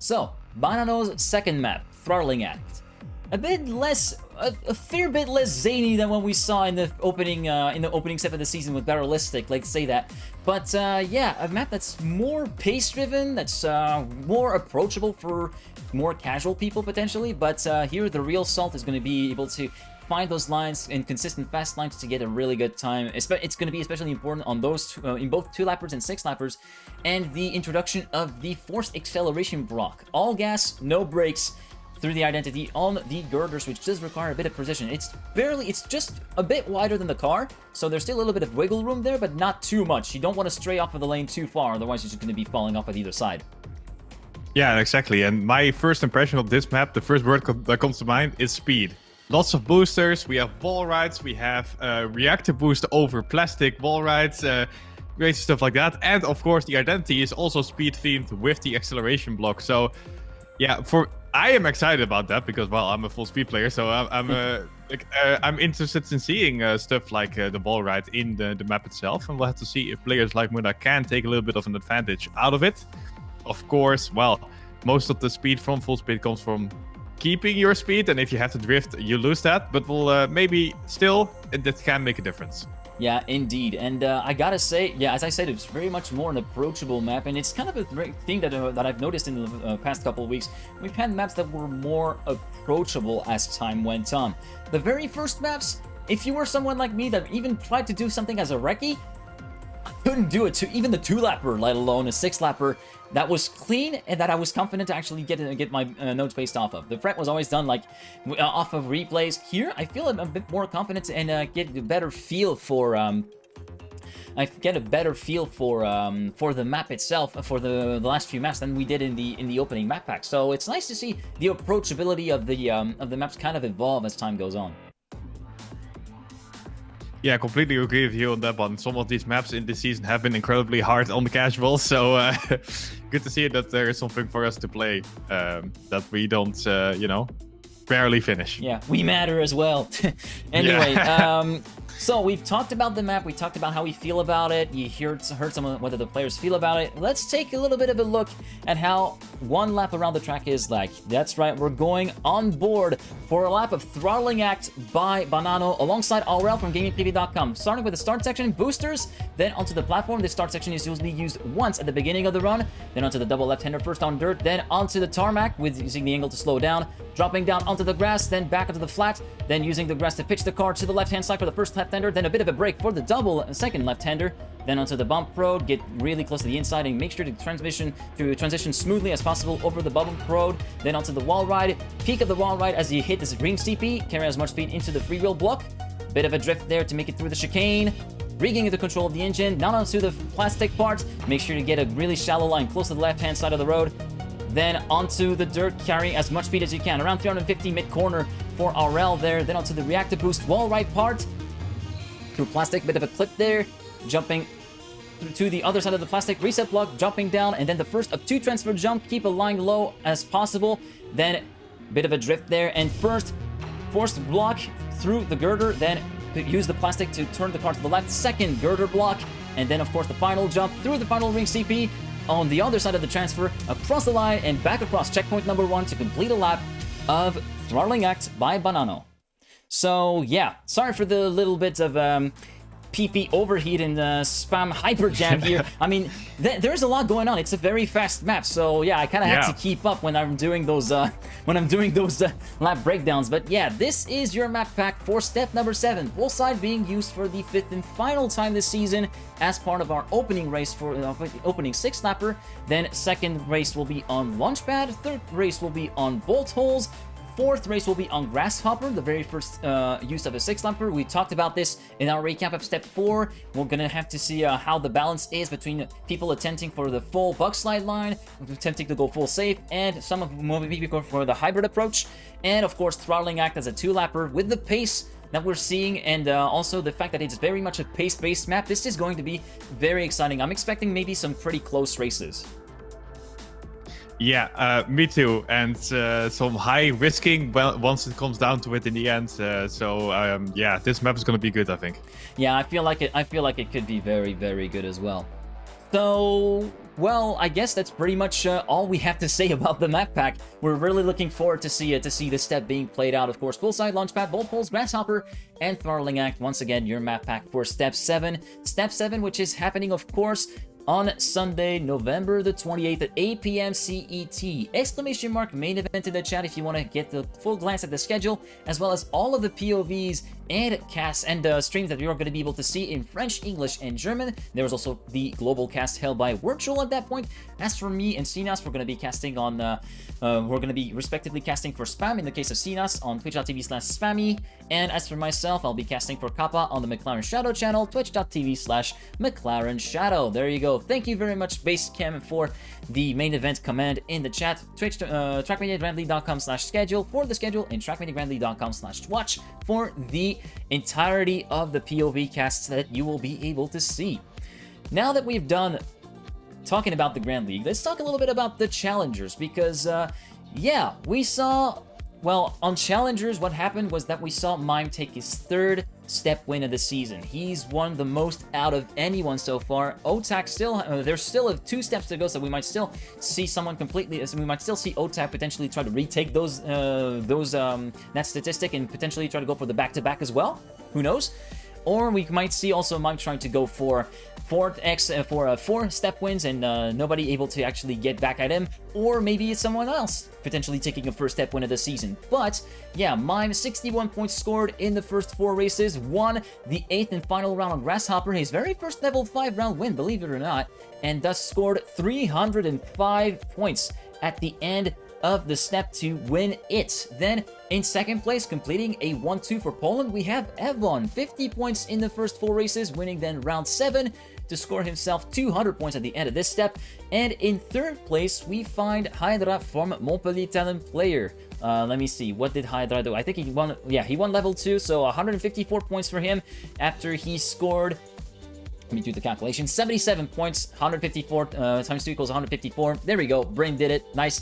So, Banano's second map, Throttling Act. A fair bit less zany than what we saw in the opening step of the season with Barrelistic, let's say that. But yeah, a map that's more pace-driven, that's more approachable for more casual people potentially. But here, the real salt is going to be able to find those lines in consistent fast lines to get a really good time. It's going to be especially important on those in both 2-lappers and 6-lappers, and the introduction of the forced acceleration block. All gas, no brakes through the identity on the girders, which does require a bit of precision. It's just a bit wider than the car, so there's still a little bit of wiggle room there, but not too much. You don't want to stray off of the lane too far, otherwise you're just going to be falling off at either side. Yeah, exactly. And my first impression of this map, the first word that comes to mind is speed. Lots of boosters, we have wall rides, we have reactor boost over plastic wall rides, crazy stuff like that. And of course, the identity is also speed themed with the acceleration block. So yeah, I am excited about that because, well, I'm a full speed player, so I'm interested in seeing stuff like the wall ride in the map itself, and we'll have to see if players like Muna can take a little bit of an advantage out of it. Of course, well, most of the speed from full speed comes from keeping your speed, and if you have to drift, you lose that, but we'll maybe still, that can make a difference. Yeah, indeed, and I gotta say, yeah, as I said, it's very much more an approachable map, and it's kind of a great thing that I've noticed in the past couple of weeks. We've had maps that were more approachable as time went on. The very first maps, if you were someone like me that even tried to do something as a recce, I couldn't do it to even the 2-lapper, let alone a 6-lapper. That was clean and that I was confident to actually get my nodes based off of. The fret was always done like off of replays. Here, I feel a bit more confident and get a better feel for the map itself for the last few maps than we did in the opening map pack. So it's nice to see the approachability of the maps kind of evolve as time goes on. Yeah, I completely agree with you on that one. Some of these maps in this season have been incredibly hard on the casuals, so good to see that there is something for us to play that we don't, barely finish. Yeah, we matter as well. Anyway, yeah. So we've talked about the map, we talked about how we feel about it, you heard some of whether the players feel about it. Let's take a little bit of a look at how one lap around the track is like. That's right, we're going on board for a lap of Throttling Act by Banano alongside Aurel from GamingPreview.com. Starting with the start section, boosters, then onto the platform. This start section is usually used once at the beginning of the run, then onto the double left-hander first on dirt, then onto the tarmac with using the angle to slow down, dropping down onto the grass, then back onto the flat, then using the grass to pitch the car to the left-hand side for the first left-hander, then a bit of a break for the double second left-hander, then onto the bump road, get really close to the inside and make sure to transition smoothly as possible over the bump road, then onto the wall ride, peak of the wall ride as you hit this green CP, carry as much speed into the freewheel block, bit of a drift there to make it through the chicane, regaining the control of the engine, down onto the plastic part. Make sure to get a really shallow line close to the left-hand side of the road. Then onto the dirt, carrying as much speed as you can. Around 350 mid-corner for Aurel there. Then onto the reactor boost wall right part. Through plastic, bit of a clip there. Jumping to the other side of the plastic, reset block, jumping down, and then the first of 2 transfer jump. Keep a line low as possible. Then bit of a drift there, and first forced block through the girder, then use the plastic to turn the car to the left. Second girder block, and then of course the final jump through the final ring CP on the other side of the transfer, across the line and back across checkpoint number 1 to complete a lap of Throttling Act by Banano. So yeah, sorry for the little bit of PP overheat and spam hyper jam here. I mean, there's a lot going on. It's a very fast map, so yeah, I kind of had to keep up when I'm doing those lap breakdowns. But yeah, this is your map pack for step number 7. Poolside being used for the 5th and final time this season as part of our opening race for opening 6-lapper. Then second race will be on Launchpad. Third race will be on Bolt Holes. Fourth race will be on Grasshopper, the very first use of a 6-lapper. We talked about this in our recap of Step 4. We're gonna have to see how the balance is between people attempting for the full bug slide line, attempting to go full safe, and some of maybe go for the hybrid approach. And of course, Throttling Act as a 2-lapper with the pace that we're seeing, and also the fact that it's very much a pace-based map. This is going to be very exciting. I'm expecting maybe some pretty close races. Yeah, me too, and some high risking once it comes down to it in the end. Yeah, this map is gonna be good, I think. Yeah, I feel like it could be very, very good as well. So, well, I guess that's pretty much all we have to say about the map pack. We're really looking forward to see the step being played out. Of course, Poolside, Launchpad, Bolt Holes, Grasshopper, and Throttling Act. Once again, your map pack for Step 7. Step 7, which is happening, of course, on Sunday, November the 28th at 8 PM CET. Exclamation mark main event in the chat if you want to get the full glance at the schedule, as well as all of the POVs and casts and streams that you're going to be able to see in French, English, and German. There was also the global cast held by Virtual at that point. As for me and Sinas, we're going to be casting on, we're going to be respectively casting for Spam in the case of Sinas on twitch.tv/spammy. And as for myself, I'll be casting for Kappa on the McLaren Shadow channel, twitch.tv/McLaren Shadow. There you go. Thank you very much, Basecam, for the main event command in the chat. Twitch, TrackmaniaGrandLeague.com/schedule for the schedule, and TrackmaniaGrandLeague.com/watch for the entirety of the POV casts that you will be able to see. Now that we've done talking about the Grand League, let's talk a little bit about the Challengers, because yeah, we saw, well, on Challengers, what happened was that we saw Mime take his 3rd step win of the season. He's won the most out of anyone so far. Otak still, there's still 2 steps to go, so we might still see someone completely, we might still see Otak potentially try to retake that statistic and potentially try to go for the back-to-back as well. Who knows? Or we might see also Mime trying to go for 4 step wins and nobody able to actually get back at him, or maybe it's someone else potentially taking a first step win of the season. But yeah, Mime 61 points scored in the first 4 races, won the 8th and final round on Grasshopper, his very first level 5 round win, believe it or not, and thus scored 305 points at the end of the step to win it. Then in second place, completing a 1-2 for Poland, we have Evon, 50 points in the first 4 races, winning then round 7 to score himself 200 points at the end of this step. And in third place, we find Hydra from Montpellier Talent Player. Let me see, what did Hydra do? I think he won, yeah, he won level 2, so 154 points for him after he scored, let me do the calculation, 77 points, 154 times 2 equals 154. There we go, Brain did it, nice.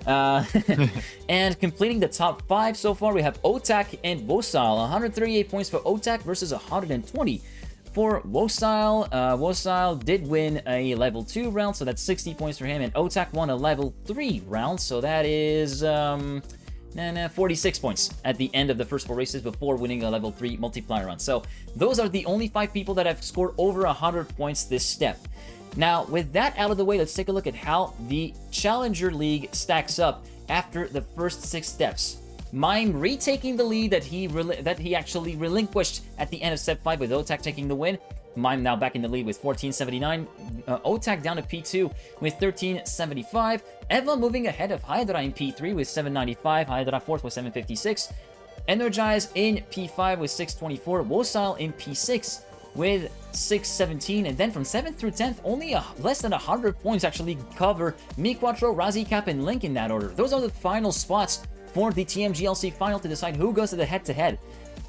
And completing the top 5 so far, we have Otak and Wosile. 138 points for Otak versus 120 for Wosile. Wosile did win a level 2 round, so that's 60 points for him, and Otak won a level 3 round, so that is 46 points at the end of the first 4 races before winning a level 3 multiplier run. So those are the only 5 people that have scored over 100 points this step. Now, with that out of the way, let's take a look at how the Challenger League stacks up after the first 6 steps. Mime retaking the lead that he actually relinquished at the end of step 5 with Otak taking the win. Mime now back in the lead with 1479. Otak down to P2 with 1375. Eva moving ahead of Hydra in P3 with 795. Hydra 4th with 756. Energize in P5 with 624. Wosile in P6 with 617, and then from 7th through 10th, only less than 100 points actually cover Mi Quattro, Razicap, and Link in that order. Those are the final spots for the TMGLC final to decide who goes to the head-to-head.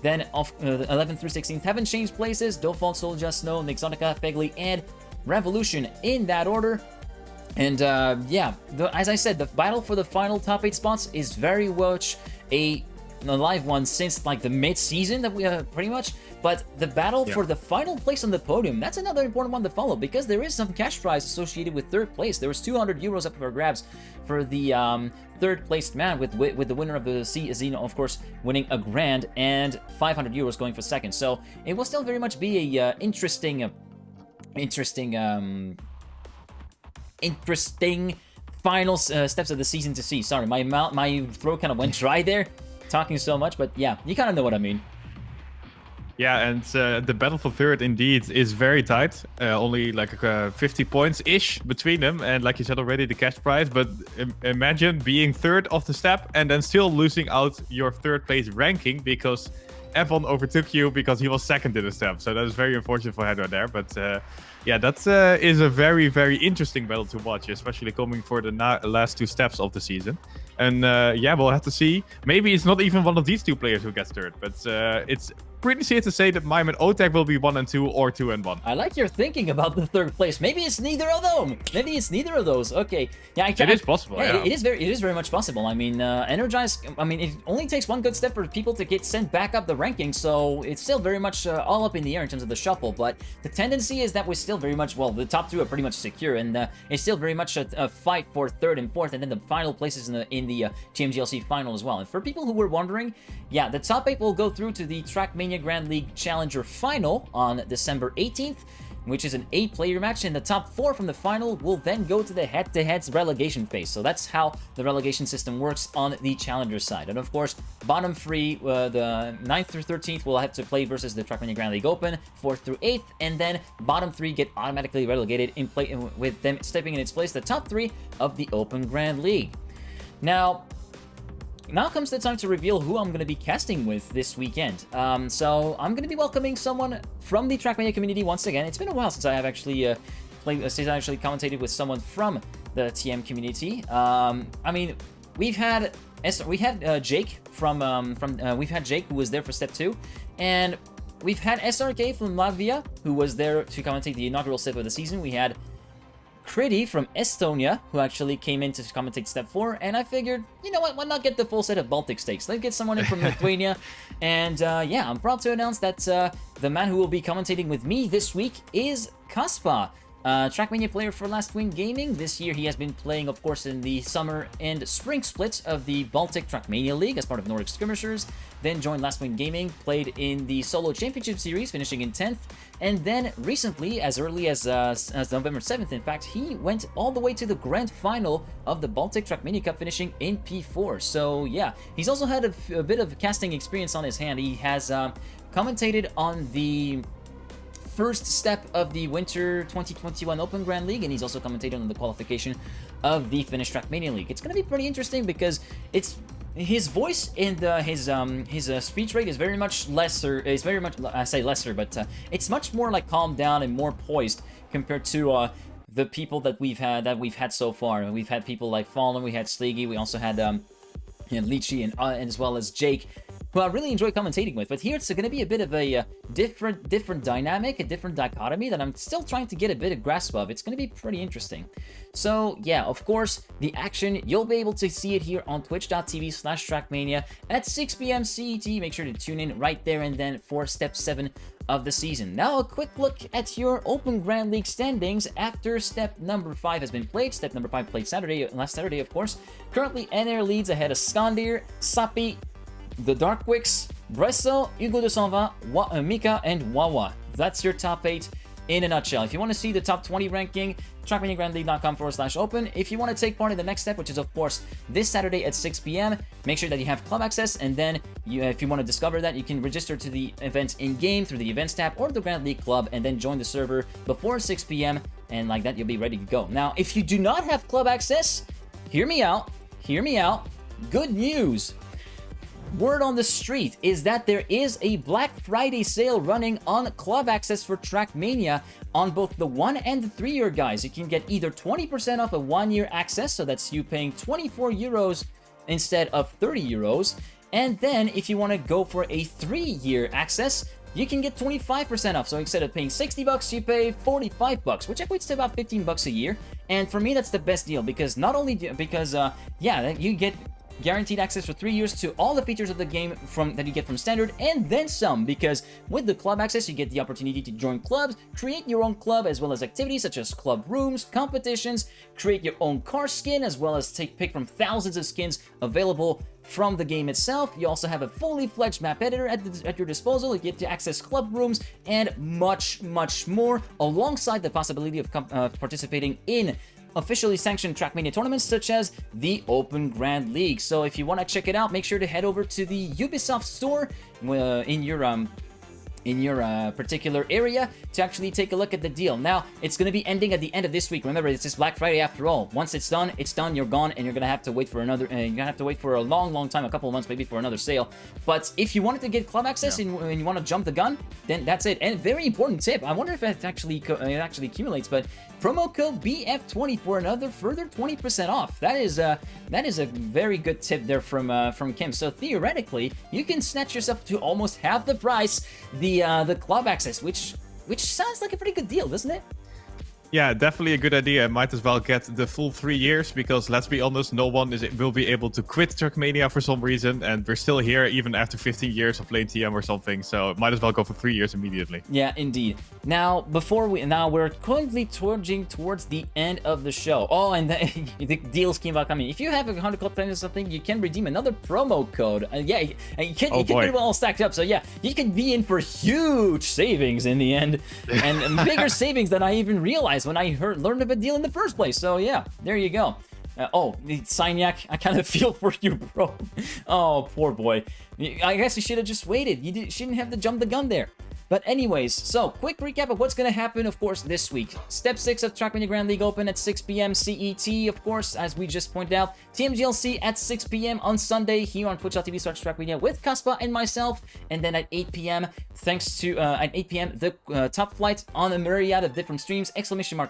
Then off 11th through 16th haven't changed places. Default, Soulja, Snow, Nixonica, Pegly, and Revolution in that order. And yeah, as I said, the battle for the final top 8 spots is very much a live one since like the mid-season that we pretty much. But the battle for the final place on the podium, that's another important one to follow, because there is some cash prize associated with 3rd place. There was 200 euros up for grabs for the 3rd placed man, with the winner of the Xeno, of course, winning a grand, and 500 euros going for 2nd. So it will still very much be a interesting final steps of the season to see. Sorry, my throat kind of went dry there, talking so much, but yeah, you kind of know what I mean. Yeah, and the battle for 3rd indeed is very tight. Only like 50 points-ish between them. And like you said already, the cash prize. But imagine being 3rd off the step and then still losing out your 3rd place ranking because Evon overtook you because he was 2nd in the step. So that is very unfortunate for Hedra there. But yeah, that is a very, very interesting battle to watch, especially coming for the last 2 steps of the season. And yeah, we'll have to see. Maybe it's not even one of these 2 players who gets 3rd, but it's pretty safe to say that Mime and Otek will be 1 and 2 or 2 and 1. I like your thinking about the 3rd place. Maybe it's neither of them. Maybe it's neither of those. Okay. Yeah, it is possible. Yeah, it is very much possible. I mean, Energize. I mean, it only takes one good step for people to get sent back up the ranking, so it's still very much all up in the air in terms of the shuffle. But the tendency is that we're still very much, well, the top 2 are pretty much secure, and it's still very much a fight for 3rd and 4th, and then the final places in the TMGLC final as well. And for people who were wondering, yeah, the top 8 will go through to the Trackmania Grand League Challenger final on December 18th, which is an 8-player match, and the top 4 from the final will then go to the head-to-heads relegation phase. So that's how the relegation system works on the Challenger side. And of course, bottom 3, the 9th through 13th will have to play versus the Trackmania Grand League Open, 4th through 8th, and then bottom 3 get automatically relegated in play, with them stepping in its place, the top 3 of the Open Grand League. Now comes the time to reveal who I'm going to be casting with this weekend. So I'm going to be welcoming someone from the Trackmania community once again. It's been a while since I have actually commentated with someone from the TM community. I mean, we've had Jake we've had Jake, who was there for step 2, and we've had SRK from Latvia, who was there to commentate the inaugural step of the season. We had Critty from Estonia, who actually came in to commentate Step 4, and I figured, you know what, why not get the full set of Baltic stakes? Let's get someone in from Lithuania, and yeah, I'm proud to announce that the man who will be commentating with me this week is Kaspa, Trackmania player for Last Wing Gaming. This year he has been playing, of course, in the summer and spring splits of the Baltic Trackmania League as part of Nordic Skirmishers, then joined Last Wing Gaming, played in the Solo Championship Series, finishing in 10th, and then recently, as early as November 7th, in fact, he went all the way to the grand final of the Baltic Trackmania Cup, finishing in P4. So yeah, he's also had a bit of casting experience on his hand. He has commentated on the first step of the Winter 2021 Open Grand League, and he's also commentated on the qualification of the Finnish Trackmania League. It's going to be pretty interesting because it's his voice and his speech rate is very much lesser. It's very much, I say lesser, but it's much more like calmed down and more poised compared to the people that we've had so far. We've had people like Fallen, we had Sleegy, we also had Lychee, and as well as Jake, who I really enjoy commentating with. But here it's going to be a bit of a different dynamic, a different dichotomy that I'm still trying to get a bit of grasp of. It's going to be pretty interesting. So yeah, of course, the action, you'll be able to see it here on twitch.tv/Trackmania at 6 p.m. CET. Make sure to tune in right there and then for Step 7 of the season. Now a quick look at your Open Grand League standings after Step number 5 has been played. Step number 5 played last Saturday, of course. Currently, NR leads ahead of Skandir, Sapi, the Darkwix, Bresso, Hugo 220, Mika, and Wawa. That's your top 8 in a nutshell. If you want to see the top 20 ranking, trackmaniagrandleague.com/open. If you want to take part in the next step, which is of course this Saturday at 6 p.m., make sure that you have club access, and then if you want to discover that, you can register to the events in-game through the events tab or the Grand League Club, and then join the server before 6 p.m., and like that, you'll be ready to go. Now, if you do not have club access, hear me out. Good news. word on the street is that there is a Black Friday sale running on club access for Trackmania on both the 1 and the 3-year guys. You can get either 20% off a 1-year access, so that's you paying 24 euros instead of 30 euros. And then if you want to go for a 3-year access, you can get 25% off. So instead of paying 60 bucks, you pay 45 bucks, which equates to about 15 bucks a year. And for me, that's the best deal because not only yeah, you get guaranteed access for 3 years to all the features of the game that you get from standard and then some, because with the club access you get the opportunity to join clubs, create your own club, as well as activities such as club rooms, competitions, create your own car skin, as well as pick from thousands of skins available from the game itself. You also have a fully fledged map editor at your disposal. You get to access club rooms and much more, alongside the possibility of participating in officially sanctioned Trackmania tournaments such as the Open Grand League. So if you want to check it out, make sure to head over to the Ubisoft store in your particular area to actually take a look at the deal. Now, it's going to be ending at the end of this week. Remember, it's just Black Friday after all. Once it's done, you're gone, and you're going to have to wait for another, you're going to have to wait for a long time, a couple of months maybe, for another sale. But if you wanted to get club access and you want to jump the gun, then that's it. And very important tip, I wonder if it actually accumulates, but promo code BF20 for another further 20% off. That is a very good tip there from Kim. So theoretically, you can snatch yourself to almost half the price the club access, which sounds like a pretty good deal, doesn't it? Yeah, definitely a good idea. Might as well get the full 3 years because, let's be honest, no one will be able to quit Trackmania for some reason, and we're still here even after 15 years of playing TM or something. So might as well go for 3 years immediately. Yeah, indeed. Now, we're currently trudging towards the end of the show. Oh, and the deals keep on coming. If you have 100 club points or something, you can redeem another promo code. Yeah, you can get it all stacked up. So yeah, you can be in for huge savings in the end, and bigger savings than I even realized when I learned of a deal in the first place. So yeah, there you go. Signac, I kind of feel for you, bro. Oh, poor boy. I guess you should have just waited. You shouldn't have to jump the gun there. But anyways, so quick recap of what's going to happen, of course, this week. Step 6 of Trackmania Grand League Open at 6 p.m. CET, of course, as we just pointed out. TMGLC at 6 p.m. on Sunday here on twitch.tv/Trackmania with Kaspa and myself. And then at 8 p.m., the top flight on a myriad of different streams, !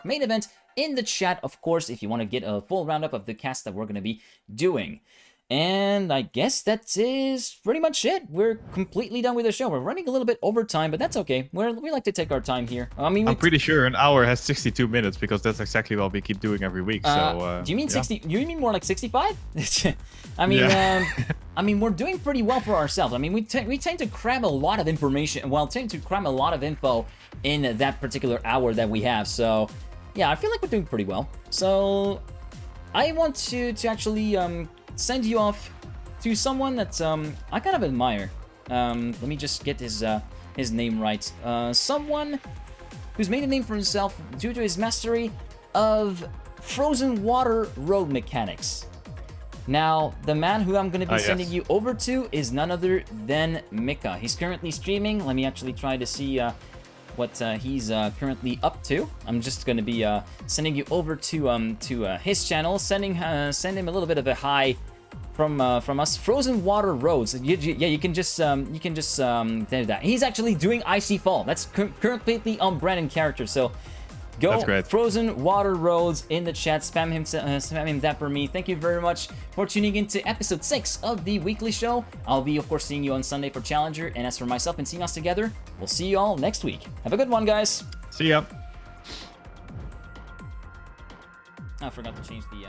Main event in the chat, of course, if you want to get a full roundup of the cast that we're going to be doing. And I guess that is pretty much it. We're completely done with the show. We're running a little bit over time, but that's okay. We like to take our time here. I mean, I'm pretty sure an hour has 62 minutes because that's exactly what we keep doing every week. So, do you mean 60? You mean more like 65? I mean, I mean, we're doing pretty well for ourselves. I mean, we tend to cram a lot of information. Well, tend to cram a lot of info in that particular hour that we have. So, yeah, I feel like we're doing pretty well. So, I want to actually send you off to someone that I kind of admire. Let me just get his name right. Someone who's made a name for himself due to his mastery of frozen water road mechanics. Now, the man who I'm going to be sending you over to is none other than Mika. He's currently streaming. Let me actually try to see what he's currently up to. I'm just going to be sending you over to his channel, send him a little bit of a hi from us. Frozen water roads. Yeah, you can just do that. He's actually doing Icy Fall. That's completely on brand and character. So go. That's great. Frozen water roads in the chat. Spam him that for me. Thank you very much for tuning into episode 6 of the Weekly Show. I'll be, of course, seeing you on Sunday for Challenger. And as for myself and seeing us together, we'll see you all next week. Have a good one, guys. See ya. I forgot to change the